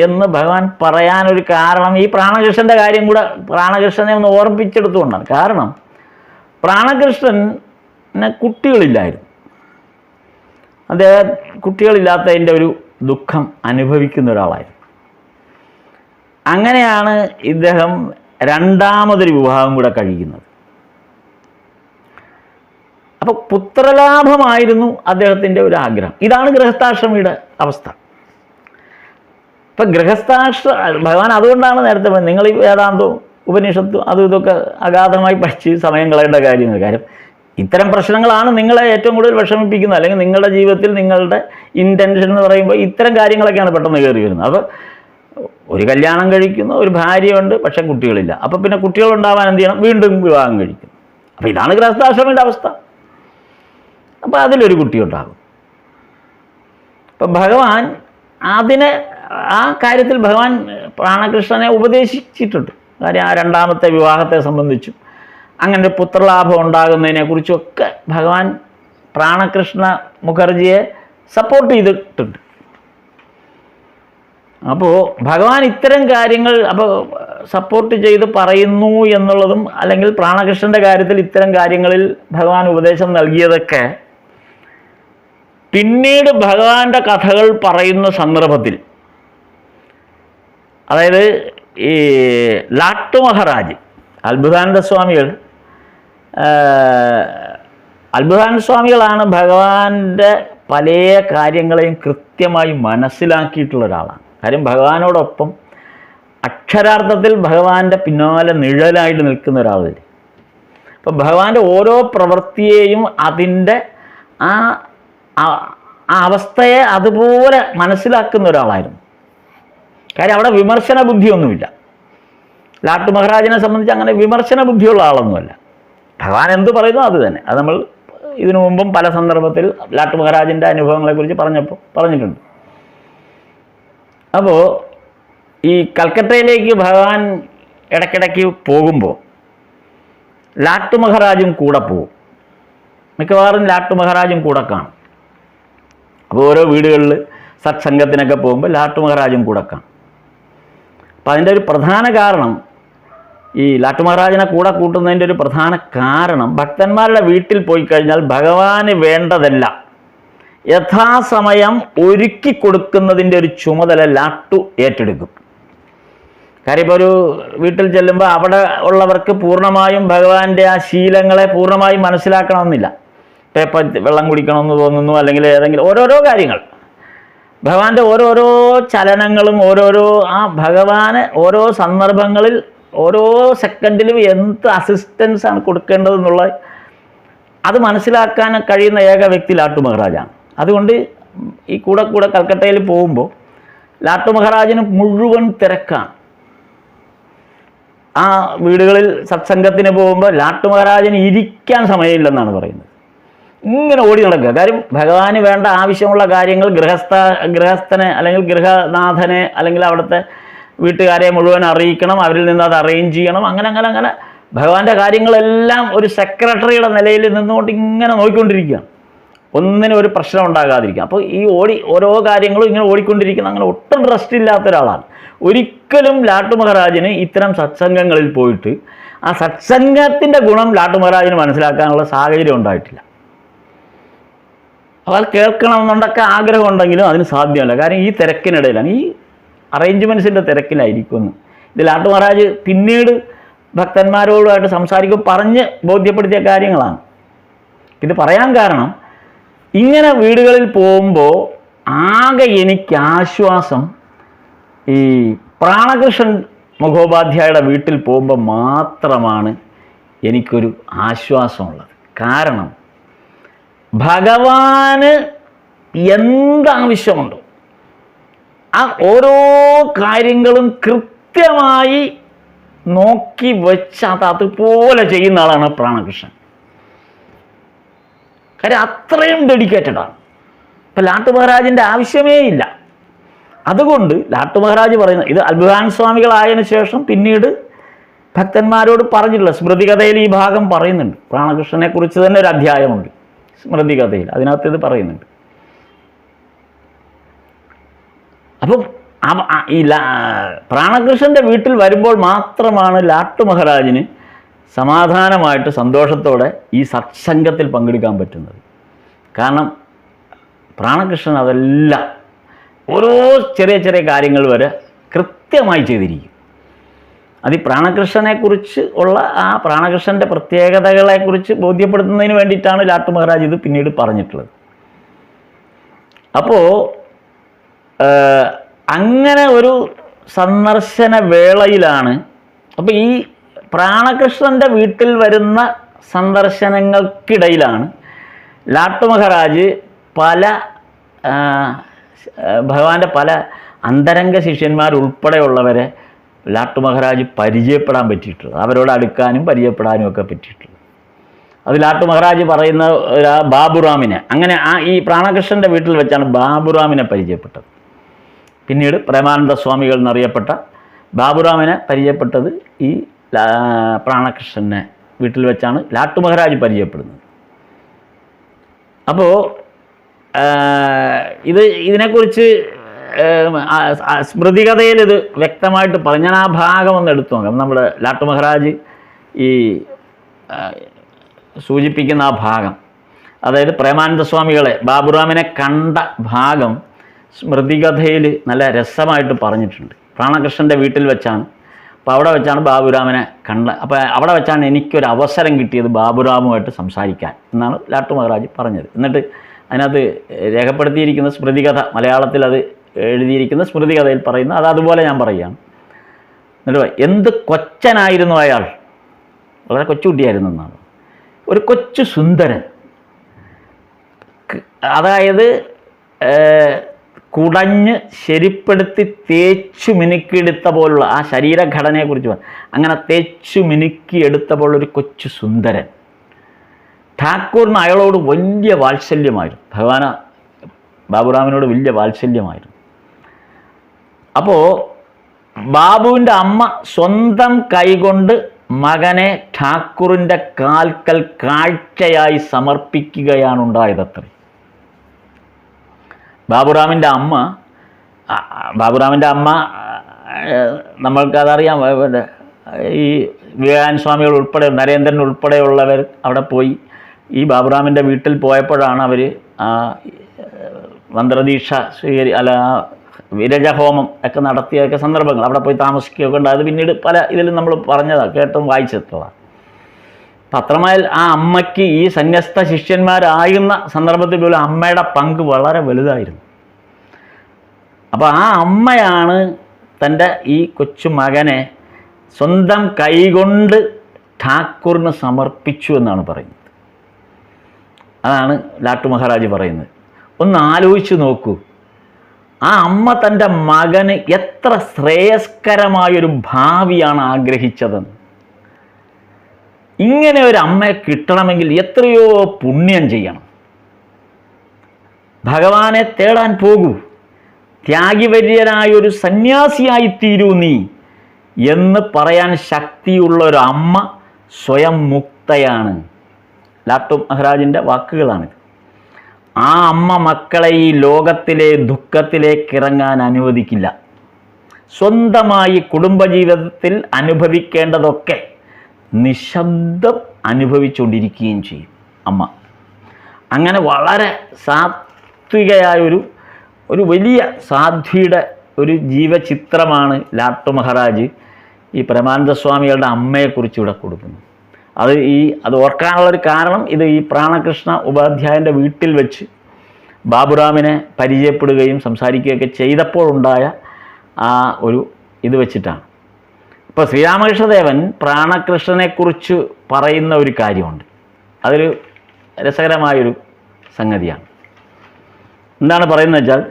എന്ന് ഭഗവാൻ പറയാനൊരു കാരണം ഈ പ്രാണകൃഷ്ണൻ്റെ കാര്യം കൂടെ പ്രാണകൃഷ്ണനെ ഒന്ന് ഓർമ്മിപ്പിച്ചെടുത്തുകൊണ്ടാണ്. കാരണം പ്രാണകൃഷ്ണന് കുട്ടികളില്ലായിരുന്നു. അദ്ദേഹം കുട്ടികളില്ലാത്തതിൻ്റെ ഒരു ദുഃഖം അനുഭവിക്കുന്ന ഒരാളായിരുന്നു. അങ്ങനെയാണ് ഇദ്ദേഹം രണ്ടാമതൊരു വിവാഹം കൂടെ കഴിക്കുന്നത്. അപ്പോൾ പുത്രലാഭമായിരുന്നു അദ്ദേഹത്തിൻ്റെ ഒരു ആഗ്രഹം. ഇതാണ് ഗൃഹസ്ഥാശ്രമിയുടെ അവസ്ഥ. ഇപ്പം ഭഗവാൻ അതുകൊണ്ടാണ് നേരത്തെ പറഞ്ഞത്, നിങ്ങൾ ഈ വേദാന്തവും ഉപനിഷത്തും അതും ഇതൊക്കെ അഗാധമായി പഠിച്ച് സമയം കളയേണ്ട കാര്യങ്ങൾ. കാര്യം ഇത്തരം പ്രശ്നങ്ങളാണ് നിങ്ങളെ ഏറ്റവും കൂടുതൽ വിഷമിപ്പിക്കുന്നത്. അല്ലെങ്കിൽ നിങ്ങളുടെ ജീവിതത്തിൽ നിങ്ങളുടെ ഇൻറ്റൻഷൻ എന്ന് പറയുമ്പോൾ ഇത്തരം കാര്യങ്ങളൊക്കെയാണ് പെട്ടെന്ന് കയറി വരുന്നത്. അപ്പോൾ ഒരു കല്യാണം കഴിക്കുന്നു, ഒരു ഭാര്യയുണ്ട്, പക്ഷെ കുട്ടികളില്ല. അപ്പോൾ പിന്നെ കുട്ടികളുണ്ടാവാൻ എന്ത് ചെയ്യണം? വീണ്ടും വിവാഹം കഴിക്കും. അപ്പോൾ ഇതാണ് ഗൃഹസ്ഥാശ്രമിയുടെ അവസ്ഥ. അപ്പോൾ അതിലൊരു കുട്ടി ഉണ്ടാകും. അപ്പം ഭഗവാൻ ആ കാര്യത്തിൽ ഭഗവാൻ പ്രാണകൃഷ്ണനെ ഉപദേശിച്ചിട്ടുണ്ട്. കാര്യം ആ രണ്ടാമത്തെ വിവാഹത്തെ സംബന്ധിച്ചും അങ്ങനെ ഒരു പുത്രലാഭം ഉണ്ടാകുന്നതിനെക്കുറിച്ചൊക്കെ ഭഗവാൻ പ്രാണകൃഷ്ണ മുഖർജിയെ സപ്പോർട്ട് ചെയ്തിട്ടുണ്ട്. അപ്പോൾ ഭഗവാൻ ഇത്തരം കാര്യങ്ങൾ സപ്പോർട്ട് ചെയ്ത് പറയുന്നു എന്നുള്ളതും, അല്ലെങ്കിൽ പ്രാണകൃഷ്ണൻ്റെ കാര്യത്തിൽ ഇത്തരം കാര്യങ്ങളിൽ ഭഗവാൻ ഉപദേശം നൽകിയതൊക്കെ പിന്നീട് ഭഗവാന്റെ കഥകൾ പറയുന്ന സന്ദർഭത്തിൽ, അതായത് ഈ ലാട്ടു മഹാരാജ് അത്ഭുതാനന്ദ സ്വാമികളാണ് ഭഗവാന്റെ പല കാര്യങ്ങളെയും കൃത്യമായി മനസ്സിലാക്കിയിട്ടുള്ള ഒരാളാണ്. കാര്യം ഭഗവാനോടൊപ്പം അക്ഷരാർത്ഥത്തിൽ ഭഗവാന്റെ പിന്നാലെ നിഴലായിട്ട് നിൽക്കുന്ന ഒരാളല്ലേ. അപ്പം ഭഗവാന്റെ ഓരോ പ്രവൃത്തിയെയും അതിൻ്റെ ആ അവസ്ഥയെ അതുപോലെ മനസ്സിലാക്കുന്ന ഒരാളായിരുന്നു. കാര്യം അവിടെ വിമർശന ബുദ്ധിയൊന്നുമില്ല. ലാട്ടു മഹാരാജിനെ സംബന്ധിച്ച് അങ്ങനെ വിമർശന ബുദ്ധിയുള്ള ആളൊന്നുമല്ല. ഭഗവാൻ എന്ത് പറയുന്നു അത് തന്നെ. അത് നമ്മൾ ഇതിനു മുമ്പും പല സന്ദർഭത്തിൽ ലാട്ടു മഹാരാജിൻ്റെ അനുഭവങ്ങളെക്കുറിച്ച് പറഞ്ഞിട്ടുണ്ട്. അപ്പോൾ ഈ കൽക്കട്ടയിലേക്ക് ഭഗവാൻ ഇടയ്ക്കിടയ്ക്ക് പോകുമ്പോൾ ലാട്ടു മഹാരാജും കൂടെ പോകും. മിക്കവാറും ലാട്ടു മഹാരാജും കൂടെ കാണും. അപ്പോൾ ഓരോ വീടുകളിൽ സത്സംഗത്തിനൊക്കെ പോകുമ്പോൾ ലാട്ടു മഹാരാജും കൂടെ കാണും. അപ്പം അതിൻ്റെ ഒരു പ്രധാന കാരണം, ഈ ലാട്ടു മഹാരാജിനെ കൂടെ കൂട്ടുന്നതിൻ്റെ ഒരു പ്രധാന കാരണം, ഭക്തന്മാരുടെ വീട്ടിൽ പോയി കഴിഞ്ഞാൽ ഭഗവാന് വേണ്ടതെല്ലാം യഥാസമയം ഒരുക്കി കൊടുക്കുന്നതിൻ്റെ ഒരു ചുമതല ലാട്ടു ഏറ്റെടുക്കും. കാര്യം ഇപ്പോൾ ഒരു വീട്ടിൽ ചെല്ലുമ്പോൾ അവിടെ ഉള്ളവർക്ക് പൂർണ്ണമായും ഭഗവാന്റെ ആ ശീലങ്ങളെ പൂർണ്ണമായും മനസ്സിലാക്കണമെന്നില്ല. ഇപ്പം വെള്ളം കുടിക്കണമെന്ന് തോന്നുന്നു, അല്ലെങ്കിൽ ഏതെങ്കിലും ഓരോരോ കാര്യങ്ങൾ, ഭഗവാന്റെ ഓരോരോ ചലനങ്ങളും ആ ഭഗവാന് ഓരോ സന്ദർഭങ്ങളിൽ ഓരോ സെക്കൻഡിലും എന്ത് അസിസ്റ്റൻസാണ് കൊടുക്കേണ്ടതെന്നുള്ളത് അത് മനസ്സിലാക്കാൻ കഴിയുന്ന ഏക വ്യക്തി ലാട്ടു മഹാരാജാണ്. അതുകൊണ്ട് ഈ കൂടെ കൽക്കട്ടയിൽ പോകുമ്പോൾ ലാട്ടു മഹാരാജിന് മുഴുവൻ തിരക്കാണ്. ആ വീടുകളിൽ സത്സംഗത്തിന് പോകുമ്പോൾ ലാട്ടു മഹാരാജിന് ഇരിക്കാൻ സമയമില്ലെന്നാണ് പറയുന്നത്. ഇങ്ങനെ ഓടി നടക്കുക. കാര്യം ഭഗവാന് വേണ്ട ആവശ്യമുള്ള കാര്യങ്ങൾ ഗൃഹസ്ഥനെ അല്ലെങ്കിൽ ഗൃഹനാഥനെ അല്ലെങ്കിൽ അവിടുത്തെ വീട്ടുകാരെ മുഴുവൻ അറിയിക്കണം, അവരിൽ നിന്ന് അത് അറേഞ്ച് ചെയ്യണം. അങ്ങനെ ഭഗവാന്റെ കാര്യങ്ങളെല്ലാം ഒരു സെക്രട്ടറിയുടെ നിലയിൽ നിന്നുകൊണ്ട് ഇങ്ങനെ നോക്കിക്കൊണ്ടിരിക്കുകയാണ്. ഒന്നിനും ഒരു പ്രശ്നം ഉണ്ടാകാതിരിക്കുക. അപ്പോൾ ഈ ഓരോ കാര്യങ്ങളും ഇങ്ങനെ ഓടിക്കൊണ്ടിരിക്കുന്ന, അങ്ങനെ ഒട്ടും റെസ്റ്റ് ഇല്ലാത്ത ഒരാളാണ്. ഒരിക്കലും ലാട്ടു മഹാരാജിന് ഇത്തരം സത്സംഗങ്ങളിൽ പോയിട്ട് ആ സത്സംഗത്തിൻ്റെ ഗുണം ലാട്ടു മഹാരാജിന് മനസ്സിലാക്കാനുള്ള സാഹചര്യം ഉണ്ടായിട്ടില്ല. അപ്പോൾ അത് കേൾക്കണമെന്നുണ്ടൊക്കെ ആഗ്രഹമുണ്ടെങ്കിലും അതിന് സാധ്യമല്ല. കാരണം ഈ തിരക്കിനിടയിലാണ്, ഈ അറേഞ്ച്മെൻറ്റ്സിൻ്റെ തിരക്കിലായിരിക്കുന്നു. ഇത് ലാട്ടു മഹാരാജ് പിന്നീട് ഭക്തന്മാരോടുമായിട്ട് സംസാരിക്കും പറഞ്ഞ് ബോധ്യപ്പെടുത്തിയ കാര്യങ്ങളാണ്. ഇത് പറയാൻ കാരണം, ഇങ്ങനെ വീടുകളിൽ പോകുമ്പോൾ ആകെ എനിക്ക് ആശ്വാസം ഈ പ്രാണകൃഷ്ണൻ മുഖോപാധ്യായയുടെ വീട്ടിൽ പോകുമ്പോൾ മാത്രമാണ് എനിക്കൊരു ആശ്വാസമുള്ളത്. കാരണം ഭഗവാന് എന്താവശ്യമുണ്ടോ ആ ഓരോ കാര്യങ്ങളും കൃത്യമായി നോക്കി വെച്ച് അതുപോലെ ചെയ്യുന്ന ആളാണ് പ്രാണകൃഷ്ണൻ. കാര്യം അത്രയും ഡെഡിക്കേറ്റഡാണ്. ഇപ്പം ലാട്ടു മഹാരാജിൻ്റെ ആവശ്യമേ ഇല്ല. അതുകൊണ്ട് ലാട്ടു മഹാരാജ് പറയുന്നത് ഇത് അത്ഭുതാനന്ദ സ്വാമികളായതിനു ശേഷം പിന്നീട് ഭക്തന്മാരോട് പറഞ്ഞിട്ടുള്ള സ്മൃതികഥയിൽ ഈ ഭാഗം പറയുന്നുണ്ട്. പ്രാണകൃഷ്ണനെ കുറിച്ച് തന്നെ ഒരു അധ്യായമുണ്ട് സ്മൃതികഥയിൽ, അതിനകത്ത് ഇത് പറയുന്നുണ്ട്. അപ്പം ഈ പ്രാണകൃഷ്ണൻ്റെ വീട്ടിൽ വരുമ്പോൾ മാത്രമാണ് ലാട്ടു മഹാരാജിന് സമാധാനമായിട്ട് സന്തോഷത്തോടെ ഈ സത്സംഗത്തിൽ പങ്കെടുക്കാൻ പറ്റുന്നത്. കാരണം പ്രാണകൃഷ്ണൻ അതെല്ലാം ഓരോ ചെറിയ ചെറിയ കാര്യങ്ങൾ വരെ കൃത്യമായി ചെയ്തിരിക്കും. അത് ഈ പ്രാണകൃഷ്ണനെക്കുറിച്ച് ഉള്ള ആ പ്രാണകൃഷ്ണൻ്റെ പ്രത്യേകതകളെക്കുറിച്ച് ബോധ്യപ്പെടുത്തുന്നതിന് വേണ്ടിയിട്ടാണ് ലാട്ടു മഹാരാജ് ഇത് പിന്നീട് പറഞ്ഞിട്ടുള്ളത്. അപ്പോൾ അങ്ങനെ ഒരു സന്ദർശന വേളയിലാണ്, അപ്പോൾ ഈ പ്രാണകൃഷ്ണൻ്റെ വീട്ടിൽ വരുന്ന സന്ദർശനങ്ങൾക്കിടയിലാണ് ലാട്ടു മഹാരാജ് പല ഭഗവാന്റെ പല അന്തരംഗ ശിഷ്യന്മാരുൾപ്പെടെയുള്ളവരെ ലാട്ടു മഹാരാജ് പരിചയപ്പെടാൻ പറ്റിയിട്ടുള്ളത്, അവരോട് അടുക്കാനും പരിചയപ്പെടാനും ഒക്കെ പറ്റിയിട്ടുള്ളത്. അത് ലാട്ടു മഹാരാജ് പറയുന്ന ബാബുറാമിനെ, അങ്ങനെ ഈ പ്രാണകൃഷ്ണൻ്റെ വീട്ടിൽ വെച്ചാണ് ബാബുറാമിനെ പരിചയപ്പെട്ടത്. പിന്നീട് പ്രേമാനന്ദ സ്വാമികൾ എന്നറിയപ്പെട്ട ബാബുറാമിനെ പരിചയപ്പെട്ടത് ഈ പ്രാണകൃഷ്ണനെ വീട്ടിൽ വെച്ചാണ് ലാട്ടു മഹാരാജ് പരിചയപ്പെടുന്നത്. അപ്പോൾ ഇതിനെക്കുറിച്ച് സ്മൃതികഥയിൽ ഇത് വ്യക്തമായിട്ട് പറഞ്ഞു. ഞാൻ ആ ഭാഗം ഒന്ന് എടുത്തു നോക്കാം. നമ്മുടെ ലാട്ടു മഹാരാജ് ഈ സൂചിപ്പിക്കുന്ന ആ ഭാഗം, അതായത് പ്രേമാനന്ദ സ്വാമികളെ ബാബുറാമിനെ കണ്ട ഭാഗം സ്മൃതികഥയിൽ നല്ല രസമായിട്ട് പറഞ്ഞിട്ടുണ്ട്. പ്രാണകൃഷ്ണൻ്റെ വീട്ടിൽ വെച്ചാണ്, അപ്പോൾ അവിടെ വെച്ചാണ് ബാബുരാമനെ കണ്ട. അപ്പോൾ അവിടെ വെച്ചാണ് എനിക്കൊരു അവസരം കിട്ടിയത് ബാബുരാമുമായിട്ട് സംസാരിക്കാൻ എന്നാണ് ലാട്ടു മഹാരാജ് പറഞ്ഞത്. എന്നിട്ട് അതിനകത്ത് രേഖപ്പെടുത്തിയിരിക്കുന്ന സ്മൃതികഥ, മലയാളത്തിൽ അത് എഴുതിയിരിക്കുന്ന സ്മൃതികഥയിൽ പറയുന്ന അത് അതുപോലെ ഞാൻ പറയുകയാണ്. എന്നിട്ട് എന്ത് കൊച്ചനായിരുന്നു അയാൾ, വളരെ കൊച്ചുകുട്ടിയായിരുന്നു എന്നാണ്. ഒരു കൊച്ചു സുന്ദരൻ, അതായത് കുടഞ്ഞ് ശരിപ്പെടുത്തി തേച്ചു മിനുക്കിയെടുത്ത പോലുള്ള ആ ശരീരഘടനയെക്കുറിച്ച് അങ്ങനെ തേച്ചു മിനുക്കിയെടുത്ത പോലുള്ളൊരു കൊച്ചു സുന്ദരൻ. ഠാക്കൂറിന് അയാളോട് വലിയ വാത്സല്യമായിരുന്നു, ബാബുറാമിനോട് വലിയ വാത്സല്യമായിരുന്നു. അപ്പോൾ ബാബുവിൻ്റെ അമ്മ സ്വന്തം കൈകൊണ്ട് മകനെ ഠാക്കൂറിൻ്റെ കാൽക്കൽ കാഴ്ചയായി സമർപ്പിക്കുകയാണ് ഉണ്ടായതത്രേ. ബാബുറാമിൻ്റെ അമ്മ നമ്മൾക്കതറിയാം. ഈ വിവേകാനന്ദ സ്വാമികൾ ഉൾപ്പെടെ നരേന്ദ്രൻ ഉൾപ്പെടെയുള്ളവർ അവിടെ പോയി ഈ ബാബുറാമിൻ്റെ വീട്ടിൽ പോയപ്പോഴാണ് അവർ മന്ത്രദീക്ഷ വിരജഹോമം ഒക്കെ നടത്തിയൊക്കെ സന്ദർഭങ്ങൾ അവിടെ പോയി താമസിക്കുകയൊക്കെ ഉണ്ടായത്. പിന്നീട് പല ഇതിലും നമ്മൾ പറഞ്ഞതാണ്, കേട്ടും വായിച്ചെത്തതാണ്. പത്രമായാൽ ആ അമ്മയ്ക്ക് ഈ സന്യസ്ത ശിഷ്യന്മാരായിരുന്ന സന്ദർഭത്തിൽ പോലും അമ്മയുടെ പങ്ക് വളരെ വലുതായിരുന്നു. അപ്പോൾ ആ അമ്മയാണ് തൻ്റെ ഈ കൊച്ചു മകനെ സ്വന്തം കൈകൊണ്ട് ഠാക്കൂറിന് സമർപ്പിച്ചു എന്നാണ് പറയുന്നത്. അതാണ് ലാട്ടു മഹാരാജ് പറയുന്നത്. ഒന്ന് ആലോചിച്ച് നോക്കൂ, ആ അമ്മ തൻ്റെ മകന് എത്ര ശ്രേയസ്കരമായൊരു ഭാവിയാണ് ആഗ്രഹിച്ചതെന്ന്. ഇങ്ങനെ ഒരു അമ്മയെ കിട്ടണമെങ്കിൽ എത്രയോ പുണ്യം ചെയ്യണം. ഭഗവാനെ തേടാൻ പോകൂ, ത്യാഗിവര്യനായൊരു സന്യാസിയായി തീരൂ നീ എന്ന് പറയാൻ ശക്തിയുള്ള ഒരു അമ്മ സ്വയം മുക്തയാണ്. ലാട്ടു മഹാരാജിൻ്റെ വാക്കുകളാണിത്. ആ അമ്മ മക്കളെ ഈ ലോകത്തിലെ ദുഃഖത്തിലേക്ക് ഇറങ്ങാൻ അനുവദിക്കില്ല. സ്വന്തമായി കുടുംബജീവിതത്തിൽ അനുഭവിക്കേണ്ടതൊക്കെ നിശബ്ദം അനുഭവിച്ചുകൊണ്ടിരിക്കുകയും ചെയ്യും അമ്മ. അങ്ങനെ വളരെ സാത്വികയായൊരു വലിയ സാധ്വിയുടെ ഒരു ജീവചിത്രമാണ് ലാട്ടു മഹാരാജ് ഈ പ്രേമാനന്ദ സ്വാമികളുടെ അമ്മയെക്കുറിച്ച് ഇവിടെ കൊടുക്കുന്നത്. അത് ഓർക്കാനുള്ളൊരു കാരണം ഇത് ഈ പ്രാണകൃഷ്ണ ഉപാധ്യായൻ്റെ വീട്ടിൽ വെച്ച് ബാബുറാമിനെ പരിചയപ്പെടുകയും സംസാരിക്കുകയൊക്കെ ചെയ്തപ്പോഴുണ്ടായ ആ ഒരു ഇത് വെച്ചിട്ടാണ്. ഇപ്പോൾ ശ്രീരാമകൃഷ്ണദേവൻ പ്രാണകൃഷ്ണനെക്കുറിച്ച് പറയുന്ന ഒരു കാര്യമുണ്ട്. അതൊരു രസകരമായൊരു സംഗതിയാണ്. എന്താണ് പറയുന്നത് വെച്ചാൽ,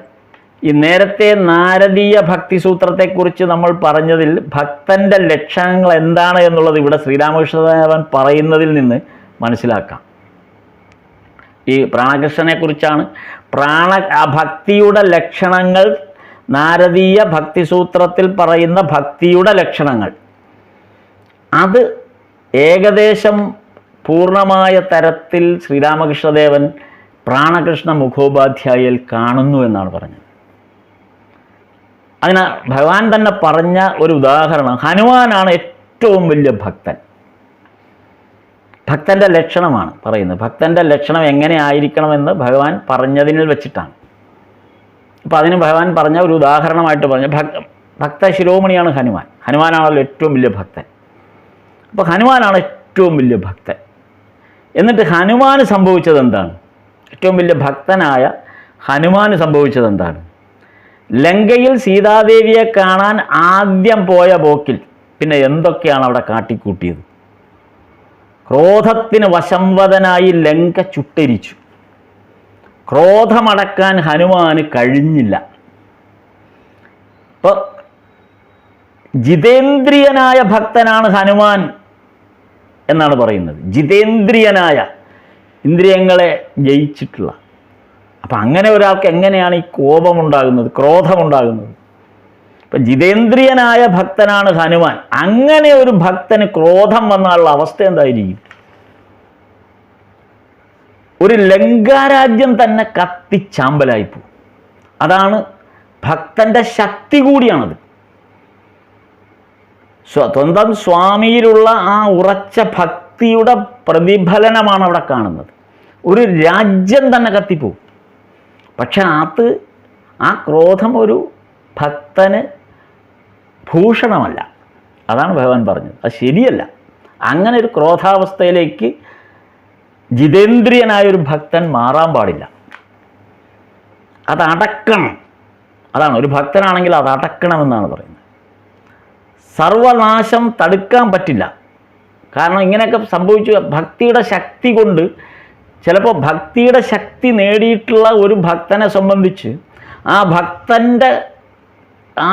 ഈ നേരത്തെ നാരദീയ ഭക്തിസൂത്രത്തെക്കുറിച്ച് നമ്മൾ പറഞ്ഞതിൽ ഭക്തൻ്റെ ലക്ഷണങ്ങൾ എന്താണ് എന്നുള്ളത് ഇവിടെ ശ്രീരാമകൃഷ്ണദേവൻ പറയുന്നതിൽ നിന്ന് മനസ്സിലാക്കാം. ഈ പ്രാണകൃഷ്ണനെക്കുറിച്ചാണ്. ഭക്തിയുടെ ലക്ഷണങ്ങൾ, നാരദീയ ഭക്തിസൂത്രത്തിൽ പറയുന്ന ഭക്തിയുടെ ലക്ഷണങ്ങൾ, അത് ഏകദേശം പൂർണ്ണമായ തരത്തിൽ ശ്രീരാമകൃഷ്ണദേവൻ പ്രാണകൃഷ്ണ മുഖോപാധ്യായയിൽ കാണുന്നു എന്നാണ് പറഞ്ഞത്. അതിന് ഭഗവാൻ തന്നെ പറഞ്ഞ ഒരു ഉദാഹരണം, ഹനുമാനാണ് ഏറ്റവും വലിയ ഭക്തൻ. ഭക്തൻ്റെ ലക്ഷണമാണ് പറയുന്നത്. ഭക്തൻ്റെ ലക്ഷണം എങ്ങനെ ആയിരിക്കണമെന്ന് ഭഗവാൻ പറഞ്ഞതിൽ വെച്ചിട്ടാണ്. അപ്പോൾ അതിന് ഭഗവാൻ പറഞ്ഞ ഒരു ഉദാഹരണമായിട്ട് പറഞ്ഞ ഭക്ത ശിരോമണിയാണ് ഹനുമാൻ. ഹനുമാനാണല്ലോ ഏറ്റവും വലിയ ഭക്തൻ. അപ്പോൾ ഹനുമാനാണ് ഏറ്റവും വലിയ ഭക്തൻ. എന്നിട്ട് ഹനുമാന് സംഭവിച്ചത് എന്താണ്? ഏറ്റവും വലിയ ഭക്തനായ ഹനുമാന് സംഭവിച്ചത് എന്താണ്? ലങ്കയിൽ സീതാദേവിയെ കാണാൻ ആദ്യം പോയ പോക്കിൽ പിന്നെ എന്തൊക്കെയാണ് അവിടെ കാട്ടിക്കൂട്ടിയത്? ക്രോധത്തിന് വശംവദനായി ലങ്ക ചുട്ടരിച്ചു. ക്രോധമടക്കാൻ ഹനുമാന് കഴിഞ്ഞില്ല. ഇപ്പോൾ ജിതേന്ദ്രിയനായ ഭക്തനാണ് ഹനുമാൻ എന്നാണ് പറയുന്നത്. ജിതേന്ദ്രിയനായ, ഇന്ദ്രിയങ്ങളെ ജയിച്ചിട്ടുള്ള. അപ്പം അങ്ങനെ ഒരാൾക്ക് എങ്ങനെയാണ് ഈ കോപമുണ്ടാകുന്നത്, ക്രോധമുണ്ടാകുന്നത്? ഇപ്പം ജിതേന്ദ്രിയനായ ഭക്തനാണ് ഹനുമാൻ. അങ്ങനെ ഒരു ഭക്തന് ക്രോധം വന്നാലുള്ള അവസ്ഥ എന്തായിരിക്കും? ഒരു ലങ്കാരാജ്യം തന്നെ കത്തിച്ചാമ്പലായിപ്പോവും. അതാണ് ഭക്തൻ്റെ ശക്തി കൂടിയാണത്. സ്വന്തം സ്വാമിയിലുള്ള ആ ഉറച്ച ഭക്തിയുടെ പ്രതിഫലനമാണ് അവിടെ കാണുന്നത്. ഒരു രാജ്യം തന്നെ കത്തിപ്പോവും. പക്ഷെ ആ ക്രോധം ഒരു ഭക്തന് ഭൂഷണമല്ല. അതാണ് ഭഗവാൻ പറഞ്ഞത്. അത് ശരിയല്ല. അങ്ങനെ ഒരു ക്രോധാവസ്ഥയിലേക്ക് ജിതേന്ദ്രിയനായൊരു ഭക്തൻ മാറാൻ പാടില്ല. അതടക്കണം. അതാണ് ഒരു ഭക്തനാണെങ്കിൽ അത് അടക്കണമെന്നാണ് പറയുന്നത്. സർവനാശം തടുക്കാൻ പറ്റില്ല. കാരണം ഇങ്ങനെയൊക്കെ സംഭവിച്ചു. ഭക്തിയുടെ ശക്തി കൊണ്ട്, ചിലപ്പോൾ ഭക്തിയുടെ ശക്തി നേടിയിട്ടുള്ള ഒരു ഭക്തനെ സംബന്ധിച്ച് ആ ഭക്തൻ്റെ ആ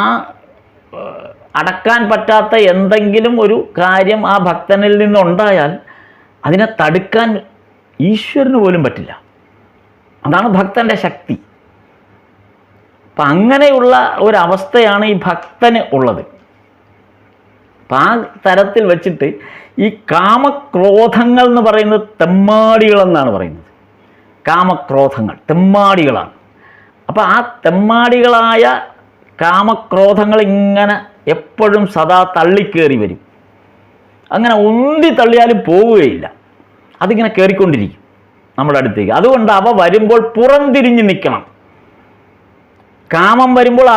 അടക്കാൻ പറ്റാത്ത എന്തെങ്കിലും ഒരു കാര്യം ആ ഭക്തനിൽ നിന്നുണ്ടായാൽ അതിനെ തടുക്കാൻ ഈശ്വരന് പോലും പറ്റില്ല. അതാണ് ഭക്തൻ്റെ ശക്തി. അപ്പം അങ്ങനെയുള്ള ഒരവസ്ഥയാണ് ഈ ഭക്തന് ഉള്ളത്. അപ്പം ആ തരത്തിൽ വെച്ചിട്ട് ഈ കാമക്രോധങ്ങൾ എന്ന് പറയുന്നത് തെമ്മാടികളെന്നാണ് പറയുന്നത്. കാമക്രോധങ്ങൾ തെമ്മാടികളാണ്. അപ്പോൾ ആ തെമ്മാടികളായ കാമക്രോധങ്ങൾ ഇങ്ങനെ എപ്പോഴും സദാ തള്ളിക്കേറി വരും. അങ്ങനെ ഉന്തി തള്ളിയാലും പോവുകയില്ല. അതിങ്ങനെ കയറിക്കൊണ്ടിരിക്കും നമ്മുടെ അടുത്തേക്ക്. അതുകൊണ്ട് അവ വരുമ്പോൾ പുറംതിരിഞ്ഞ് നിൽക്കണം. കാമം വരുമ്പോൾ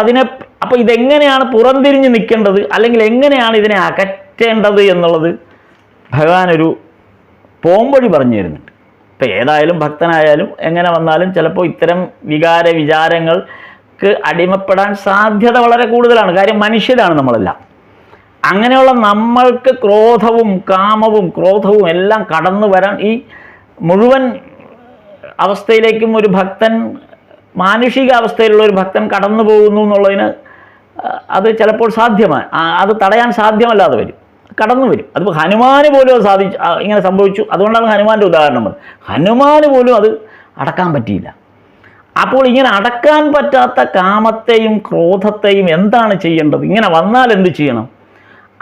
അപ്പോൾ ഇതെങ്ങനെയാണ് പുറംതിരിഞ്ഞ് നിൽക്കേണ്ടത്, അല്ലെങ്കിൽ എങ്ങനെയാണ് ഇതിനെ അകറ്റേണ്ടത് എന്നുള്ളത് ഭഗവാൻ ഒരു പോംവഴി പറഞ്ഞു തരുന്നുണ്ട്. ഇപ്പം ഏതായാലും ഭക്തനായാലും എങ്ങനെ വന്നാലും ചിലപ്പോൾ ഇത്തരം വിചാരങ്ങൾക്ക് അടിമപ്പെടാൻ സാധ്യത വളരെ കൂടുതലാണ്. കാര്യം മനുഷ്യരാണ് നമ്മളെല്ലാം. അങ്ങനെയുള്ള നമ്മൾക്ക് ക്രോധവും കാമവും ക്രോധവും എല്ലാം കടന്നു വരാൻ ഈ മുഴുവൻ അവസ്ഥയിലേക്കും ഒരു ഭക്തൻ, മാനുഷിക അവസ്ഥയിലുള്ള ഒരു ഭക്തൻ കടന്നു പോകുന്നു എന്നുള്ളതിന് അത് ചിലപ്പോൾ സാധ്യമാണ്. അത് തടയാൻ സാധ്യമല്ലാതെ വരും, കടന്നു വരും. അതിപ്പോൾ ഹനുമാന് പോലും സാധിച്ചു, ഇങ്ങനെ സംഭവിച്ചു. അതുകൊണ്ടാണ് ഹനുമാൻ്റെ ഉദാഹരണം പറഞ്ഞത്. ഹനുമാന് പോലും അത് അടക്കാൻ പറ്റിയില്ല. അപ്പോൾ ഇങ്ങനെ അടക്കാൻ പറ്റാത്ത കാമത്തെയും ക്രോധത്തെയും എന്താണ് ചെയ്യേണ്ടത്? ഇങ്ങനെ വന്നാൽ എന്ത് ചെയ്യണം?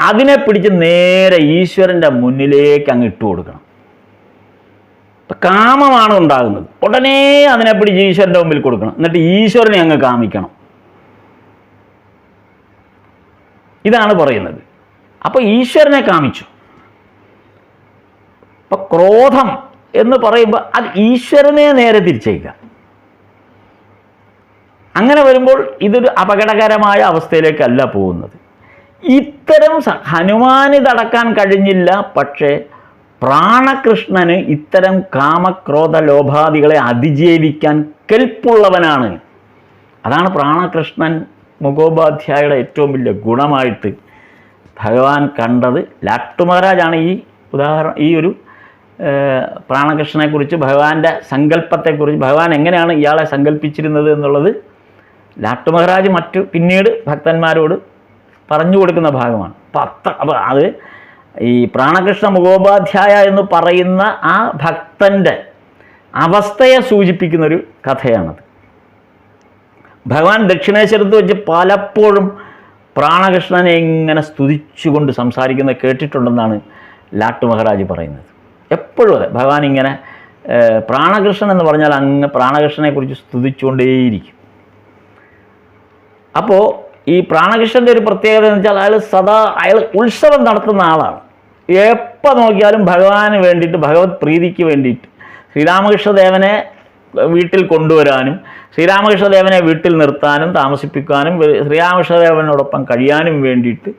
അതിനെ പിടിച്ച് നേരെ ഈശ്വരൻ്റെ മുന്നിലേക്ക് അങ്ങ് ഇട്ട് കൊടുക്കണം. ഇപ്പം കാമമാണ് ഉണ്ടാകുന്നത്, ഉടനെ അതിനെ പിടിച്ച് ഈശ്വരൻ്റെ മുമ്പിൽ കൊടുക്കണം. എന്നിട്ട് ഈശ്വരനെ അങ്ങ് കാമിക്കണം. ഇതാണ് പറയുന്നത്. അപ്പോൾ ഈശ്വരനെ കാമിച്ചു. അപ്പം ക്രോധം എന്ന് പറയുമ്പോൾ അത് ഈശ്വരനെ നേരെ തിരിച്ചേക്കുക. അങ്ങനെ വരുമ്പോൾ ഇതൊരു അപകടകരമായ അവസ്ഥയിലേക്കല്ല പോകുന്നത്. ഇത്തരം ഹനുമാന് തടക്കാൻ കഴിഞ്ഞില്ല. പക്ഷേ പ്രാണകൃഷ്ണന് ഇത്തരം കാമക്രോധ ലോഭാദികളെ അതിജീവിക്കാൻ കെൽപ്പുള്ളവനാണ്. അതാണ് പ്രാണകൃഷ്ണൻ മുഖോപാധ്യായയുടെ ഏറ്റവും വലിയ ഗുണമായിട്ട് ഭഗവാൻ കണ്ടത് ലാട്ടു മഹാരാജാണ് ഈ ഒരു പ്രാണകൃഷ്ണനെക്കുറിച്ച്, ഭഗവാന്റെ സങ്കല്പത്തെക്കുറിച്ച്, ഭഗവാൻ എങ്ങനെയാണ് ഇയാളെ സങ്കല്പിച്ചിരുന്നത് എന്നുള്ളത് ലാട്ടു മഹാരാജ് പിന്നീട് ഭക്തന്മാരോട് പറഞ്ഞു കൊടുക്കുന്ന ഭാഗമാണ്. അപ്പോൾ അത് ഈ പ്രാണകൃഷ്ണ മുഖോപാധ്യായ എന്ന് പറയുന്ന ആ ഭക്തൻ്റെ അവസ്ഥയെ സൂചിപ്പിക്കുന്നൊരു കഥയാണത്. ഭഗവാൻ ദക്ഷിണേശ്വരത്ത് വെച്ച് പലപ്പോഴും പ്രാണകൃഷ്ണനെ ഇങ്ങനെ സ്തുതിച്ചുകൊണ്ട് സംസാരിക്കുന്നത് കേട്ടിട്ടുണ്ടെന്നാണ് ലാട്ടു മഹാരാജ് പറയുന്നത്. എപ്പോഴും അതെ, ഭഗവാൻ ഇങ്ങനെ പ്രാണകൃഷ്ണൻ എന്ന് പറഞ്ഞാൽ അങ്ങ് പ്രാണകൃഷ്ണനെക്കുറിച്ച് സ്തുതിച്ചുകൊണ്ടേയിരിക്കും. അപ്പോൾ ഈ പ്രാണകൃഷ്ണൻ്റെ ഒരു പ്രത്യേകത എന്ന് വെച്ചാൽ അയാൾ ഉത്സവം നടത്തുന്ന ആളാണ്. എപ്പോൾ നോക്കിയാലും ഭഗവാന് വേണ്ടിയിട്ട്, ഭഗവത് പ്രീതിക്ക് വേണ്ടിയിട്ട് ശ്രീരാമകൃഷ്ണദേവനെ വീട്ടിൽ കൊണ്ടുവരാനും ശ്രീരാമകൃഷ്ണദേവനെ വീട്ടിൽ നിർത്താനും താമസിപ്പിക്കാനും ശ്രീരാമകൃഷ്ണദേവനോടൊപ്പം കഴിയാനും വേണ്ടിയിട്ട്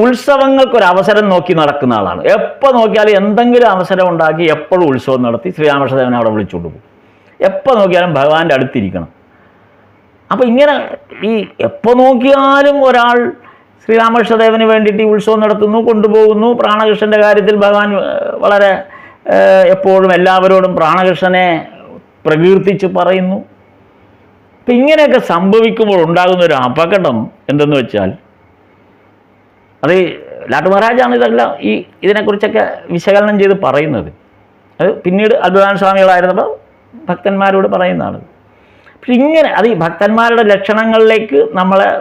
ഉത്സവങ്ങൾക്കൊരവസരം നോക്കി നടക്കുന്ന ആളാണ്. എപ്പോൾ നോക്കിയാലും എന്തെങ്കിലും അവസരം ഉണ്ടാക്കി എപ്പോഴും ഉത്സവം നടത്തി ശ്രീരാമകൃഷ്ണദേവനെ അവിടെ വിളിച്ചുകൊണ്ട് പോകും. എപ്പോൾ നോക്കിയാലും ഭഗവാന്റെ അടുത്തിരിക്കണം. അപ്പോൾ ഇങ്ങനെ ഈ എപ്പോൾ നോക്കിയാലും ഒരാൾ ശ്രീരാമകൃഷ്ണദേവന് വേണ്ടിയിട്ട് ഈ ഉത്സവം നടത്തുന്നു, കൊണ്ടുപോകുന്നു. പ്രാണകൃഷ്ണൻ്റെ കാര്യത്തിൽ ഭഗവാൻ വളരെ എപ്പോഴും എല്ലാവരോടും പ്രാണകൃഷ്ണനെ പ്രകീർത്തിച്ച് പറയുന്നു. അപ്പം ഇങ്ങനെയൊക്കെ സംഭവിക്കുമ്പോൾ ഉണ്ടാകുന്ന ഒരു അപകടം എന്തെന്ന് വെച്ചാൽ, അത് ലാട്ടു മഹാരാജാണ് ഇതെല്ലാം ഇതിനെക്കുറിച്ചൊക്കെ വിശകലനം ചെയ്ത് പറയുന്നത്. അത് പിന്നീട് അദ്വൈതാനന്ദ സ്വാമികളായിരുന്നപ്പോൾ ഭക്തന്മാരോട് പറയുന്നതാണ്. പക്ഷെ ഇങ്ങനെ അത് ഈ ഭക്തന്മാരുടെ ലക്ഷണങ്ങളിലേക്ക്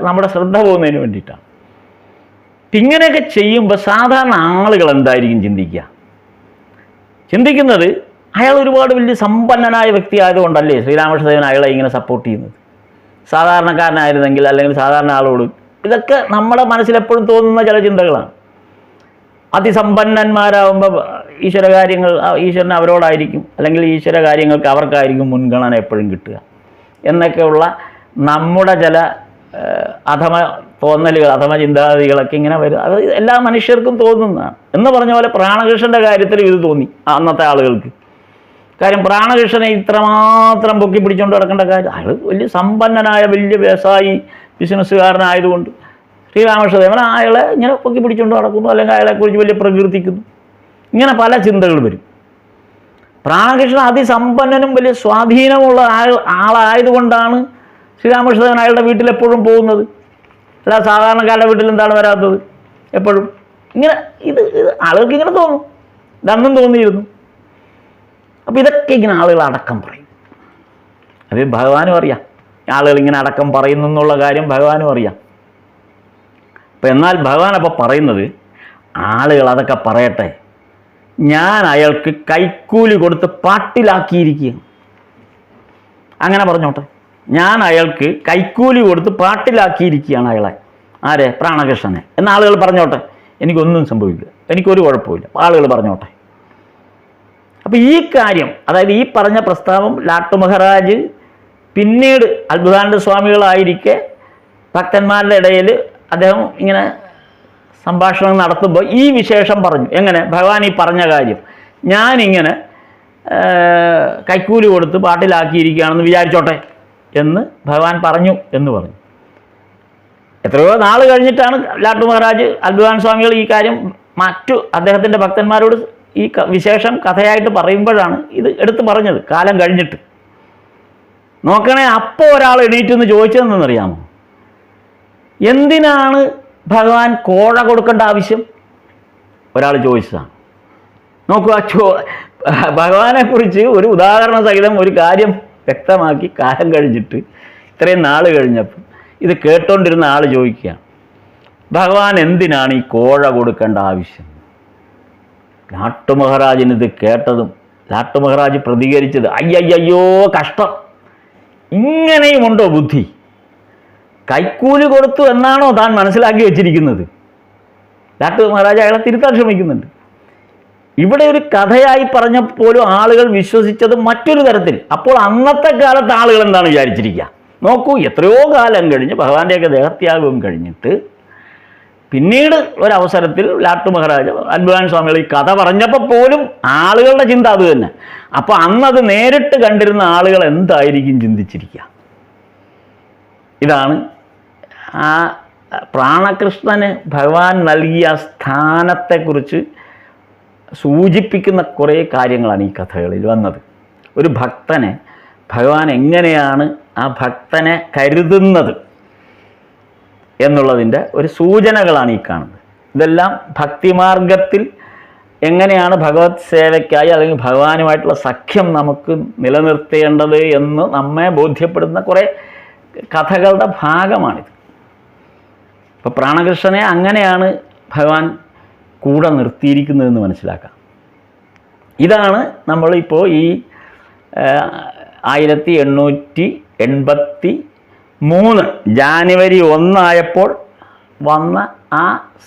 നമ്മുടെ ശ്രദ്ധ പോകുന്നതിന് വേണ്ടിയിട്ടാണ്. ഇങ്ങനെയൊക്കെ ചെയ്യുമ്പോൾ സാധാരണ ആളുകൾ എന്തായിരിക്കും ചിന്തിക്കുന്നത് അയാൾ ഒരുപാട് വലിയ സമ്പന്നനായ വ്യക്തി ആയതുകൊണ്ടല്ലേ ശ്രീരാമകൃഷ്ണദേവൻ അയാളെ ഇങ്ങനെ സപ്പോർട്ട് ചെയ്യുന്നത്. സാധാരണക്കാരനായിരുന്നെങ്കിൽ, അല്ലെങ്കിൽ സാധാരണ ആളോട്, ഇതൊക്കെ നമ്മുടെ മനസ്സിലെപ്പോഴും തോന്നുന്ന ചില ചിന്തകളാണ്. അതിസമ്പന്നന്മാരാകുമ്പോൾ ഈശ്വരന് അവരോടായിരിക്കും, അല്ലെങ്കിൽ ഈശ്വര കാര്യങ്ങൾക്ക് അവർക്കായിരിക്കും മുൻഗണന എപ്പോഴും കിട്ടുക എന്നൊക്കെയുള്ള നമ്മുടെ ചില അധമ തോന്നലുകൾ, അധമ ചിന്താഗതികളൊക്കെ ഇങ്ങനെ വരും. അത് എല്ലാ മനുഷ്യർക്കും തോന്നുന്നതാണ്. എന്ന് പറഞ്ഞ പോലെ പ്രാണകൃഷ്ണൻ്റെ കാര്യത്തിൽ ഇത് തോന്നി അന്നത്തെ ആളുകൾക്ക്. കാര്യം പ്രാണകൃഷ്ണനെ ഇത്രമാത്രം പൊക്കി പിടിച്ചുകൊണ്ട് നടക്കേണ്ട കാര്യം, അയാൾ വലിയ സമ്പന്നനായ വലിയ വ്യവസായി ബിസിനസ്സുകാരനായതുകൊണ്ട് ശ്രീരാമകൃഷ്ണദേവൻ അയാളെ ഇങ്ങനെ പൊക്കി പിടിച്ചുകൊണ്ട് നടക്കുന്നു, അല്ലെങ്കിൽ അയാളെക്കുറിച്ച് വലിയ പ്രകീർത്തിക്കുന്നു. ഇങ്ങനെ പല ചിന്തകൾ വരും. പ്രാണകൃഷ്ണൻ അതിസമ്പന്നനും വലിയ സ്വാധീനമുള്ള ആളായതുകൊണ്ടാണ് ശ്രീരാമകൃഷ്ണദേവൻ അയാളുടെ വീട്ടിലെപ്പോഴും പോകുന്നത്. അല്ല സാധാരണക്കാരുടെ വീട്ടിൽ എന്താണ് വരാത്തത് എപ്പോഴും? ഇങ്ങനെ ഇത് ആളുകൾക്ക് ഇങ്ങനെ തോന്നും. ഇതന്നും തോന്നിയിരുന്നു. അപ്പോൾ ഇതൊക്കെ ഇങ്ങനെ ആളുകൾ അടക്കം പറയും. അത് ഭഗവാനും അറിയാം, ആളുകൾ ഇങ്ങനെ അടക്കം പറയുന്നു എന്നുള്ള കാര്യം ഭഗവാനും അറിയാം. അപ്പം എന്നാൽ ഭഗവാൻ അപ്പോൾ പറയുന്നത്, ആളുകൾ അതൊക്കെ പറയട്ടെ, ഞാൻ അയാൾക്ക് കൈക്കൂലി കൊടുത്ത് പാട്ടിലാക്കിയിരിക്കുകയാണ്. അങ്ങനെ പറഞ്ഞോട്ടെ, ഞാൻ അയാൾക്ക് കൈക്കൂലി കൊടുത്ത് പാട്ടിലാക്കിയിരിക്കുകയാണ് അയാളെ. ആരെ? പ്രാണകൃഷ്ണനെ. എന്ന ആളുകൾ പറഞ്ഞോട്ടെ, എനിക്കൊന്നും സംഭവിക്കില്ല, എനിക്കൊരു കുഴപ്പമില്ല, ആളുകൾ പറഞ്ഞോട്ടെ. അപ്പോൾ ഈ കാര്യം, അതായത് ഈ പറഞ്ഞ പ്രസ്താവം ലാട്ടു മഹാരാജ് പിന്നീട് അദ്വൈതാനന്ദ സ്വാമികളായിരിക്കെ ഭക്തന്മാരുടെ ഇടയിൽ അദ്ദേഹം ഇങ്ങനെ സംഭാഷണം നടത്തുമ്പോൾ ഈ വിശേഷം പറഞ്ഞു. എങ്ങനെ? ഭഗവാൻ ഈ പറഞ്ഞ കാര്യം ഞാനിങ്ങനെ കൈക്കൂലി കൊടുത്ത് പാട്ടിലാക്കിയിരിക്കുകയാണെന്ന് വിചാരിച്ചോട്ടെ എന്ന് ഭഗവാൻ പറഞ്ഞു എന്ന് പറഞ്ഞു. എത്രയോ നാൾ കഴിഞ്ഞിട്ടാണ് ലാട്ടു മഹാരാജ് അദ്വൈതാനന്ദ സ്വാമികൾ ഈ കാര്യം അദ്ദേഹത്തിൻ്റെ ഭക്തന്മാരോട് ഈ വിശേഷം കഥയായിട്ട് പറയുമ്പോഴാണ് ഇത് എടുത്തു പറഞ്ഞത്, കാലം കഴിഞ്ഞിട്ട്. നോക്കണേ, അപ്പോൾ ഒരാൾ എണീറ്റെന്ന് ചോദിച്ചതെന്നറിയാമോ? എന്തിനാണ് ഭഗവാൻ കോഴ കൊടുക്കേണ്ട ആവശ്യം? ഒരാൾ ചോദിച്ചതാണ്. നോക്കുക, ഭഗവാനെക്കുറിച്ച് ഒരു ഉദാഹരണ സഹിതം ഒരു കാര്യം വ്യക്തമാക്കി കാലം കഴിഞ്ഞിട്ട്, ഇത്രയും നാൾ കഴിഞ്ഞപ്പോൾ ഇത് കേട്ടോണ്ടിരുന്ന ആൾ ചോദിക്കുകയാണ്, ഭഗവാൻ എന്തിനാണ് ഈ കോഴ കൊടുക്കേണ്ട ആവശ്യം? ലാട്ടു മഹാരാജിന് ഇത് കേട്ടതും ലാട്ടു മഹാരാജ് പ്രതികരിച്ചത്, അയ്യോ കഷ്ടം, ഇങ്ങനെയുമുണ്ടോ ബുദ്ധി? കൈക്കൂലി കൊടുത്തു എന്നാണോ താൻ മനസ്സിലാക്കി വെച്ചിരിക്കുന്നത്? ലാട്ടു മഹാരാജ് അയാളെ തിരുത്താൻ ശ്രമിക്കുന്നുണ്ട്. ഇവിടെ ഒരു കഥയായി പറഞ്ഞപ്പോലും ആളുകൾ വിശ്വസിച്ചത് മറ്റൊരു തരത്തിൽ. അപ്പോൾ അന്നത്തെ കാലത്ത് ആളുകൾ എന്താണ് വിചാരിച്ചിരിക്കുക? നോക്കൂ, എത്രയോ കാലം കഴിഞ്ഞ് ഭഗവാന്റെയൊക്കെ ദേഹത്യാഗവും കഴിഞ്ഞിട്ട് പിന്നീട് ഒരവസരത്തിൽ ലാട്ടു മഹാരാജ് അദ്വൈതാനന്ദ സ്വാമികൾ ഈ കഥ പറഞ്ഞപ്പോൾ പോലും ആളുകളുടെ ചിന്ത അത് തന്നെ. അപ്പോൾ അന്നത് നേരിട്ട് കണ്ടിരുന്ന ആളുകൾ എന്തായിരിക്കും ചിന്തിച്ചിരിക്കുക? ഇതാണ് ആ പ്രാണകൃഷ്ണന് ഭഗവാൻ നൽകിയ ആ സ്ഥാനത്തെക്കുറിച്ച് സൂചിപ്പിക്കുന്ന കുറേ കാര്യങ്ങളാണ് ഈ കഥകളിൽ വന്നത്. ഒരു ഭക്തനെ ഭഗവാൻ എങ്ങനെയാണ് ആ ഭക്തനെ കരുതുന്നത് എന്നുള്ളതിൻ്റെ ഒരു സൂചനകളാണ് ഈ കാണുന്നത്. ഇതെല്ലാം ഭക്തിമാർഗത്തിൽ എങ്ങനെയാണ് ഭഗവത് സേവയ്ക്കായി അല്ലെങ്കിൽ ഭഗവാനുമായിട്ടുള്ള സഖ്യം നമുക്ക് നിലനിർത്തേണ്ടത് എന്ന് നമ്മെ ബോധ്യപ്പെടുന്ന കുറേ കഥകളുടെ ഭാഗമാണിത്. അപ്പോൾ പ്രാണകൃഷ്ണനെ അങ്ങനെയാണ് ഭഗവാൻ കൂടെ നിർത്തിയിരിക്കുന്നതെന്ന് മനസ്സിലാക്കാം. ഇതാണ് നമ്മളിപ്പോൾ ഈ 1883 ജാനുവരി 1 ആയപ്പോൾ വന്ന ആ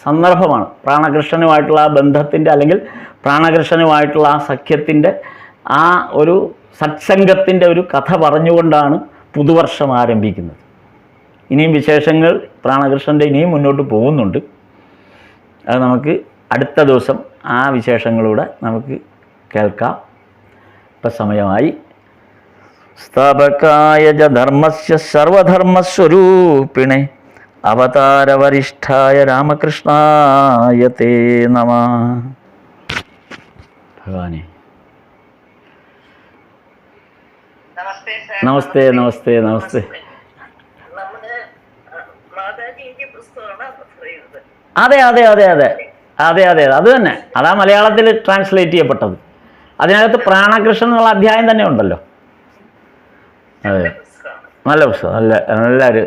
സന്ദർഭമാണ്. പ്രാണകൃഷ്ണനുമായിട്ടുള്ള ആ ബന്ധത്തിൻ്റെ അല്ലെങ്കിൽ പ്രാണകൃഷ്ണനുമായിട്ടുള്ള ആ സഖ്യത്തിൻ്റെ ആ ഒരു സത്സംഗത്തിൻ്റെ ഒരു കഥ പറഞ്ഞുകൊണ്ടാണ് പുതുവർഷം ആരംഭിക്കുന്നത്. ഇനിയും വിശേഷങ്ങൾ പ്രാണകൃഷ്ണൻ്റെ ഇനിയും മുന്നോട്ട് പോകുന്നുണ്ട്. അത് നമുക്ക് അടുത്ത ദിവസം ആ വിശേഷങ്ങളൂടെ നമുക്ക് കേൾക്കാം. ഇപ്പം സമയമായി. സ്ഥാപകായ ച ധർമ്മസ്യ സർവധർമ്മസ്വരൂപിണേ അവതാരവരിഷ്ഠായ രാമകൃഷ്ണായ തേ നമഃ. ഭഗവാനെ നമസ്തേ നമസ്തേ നമസ്തേ. അതെ അതെ അതെ അതെ അതെ അതെ അത് തന്നെ. അതാ മലയാളത്തിൽ ട്രാൻസ്ലേറ്റ് ചെയ്യപ്പെട്ടത്. അതിനകത്ത് പ്രാണകൃഷ്ണൻ എന്നുള്ള അധ്യായം തന്നെ ഉണ്ടല്ലോ. അതെ, നല്ല പുസ്തകം, നല്ലൊരു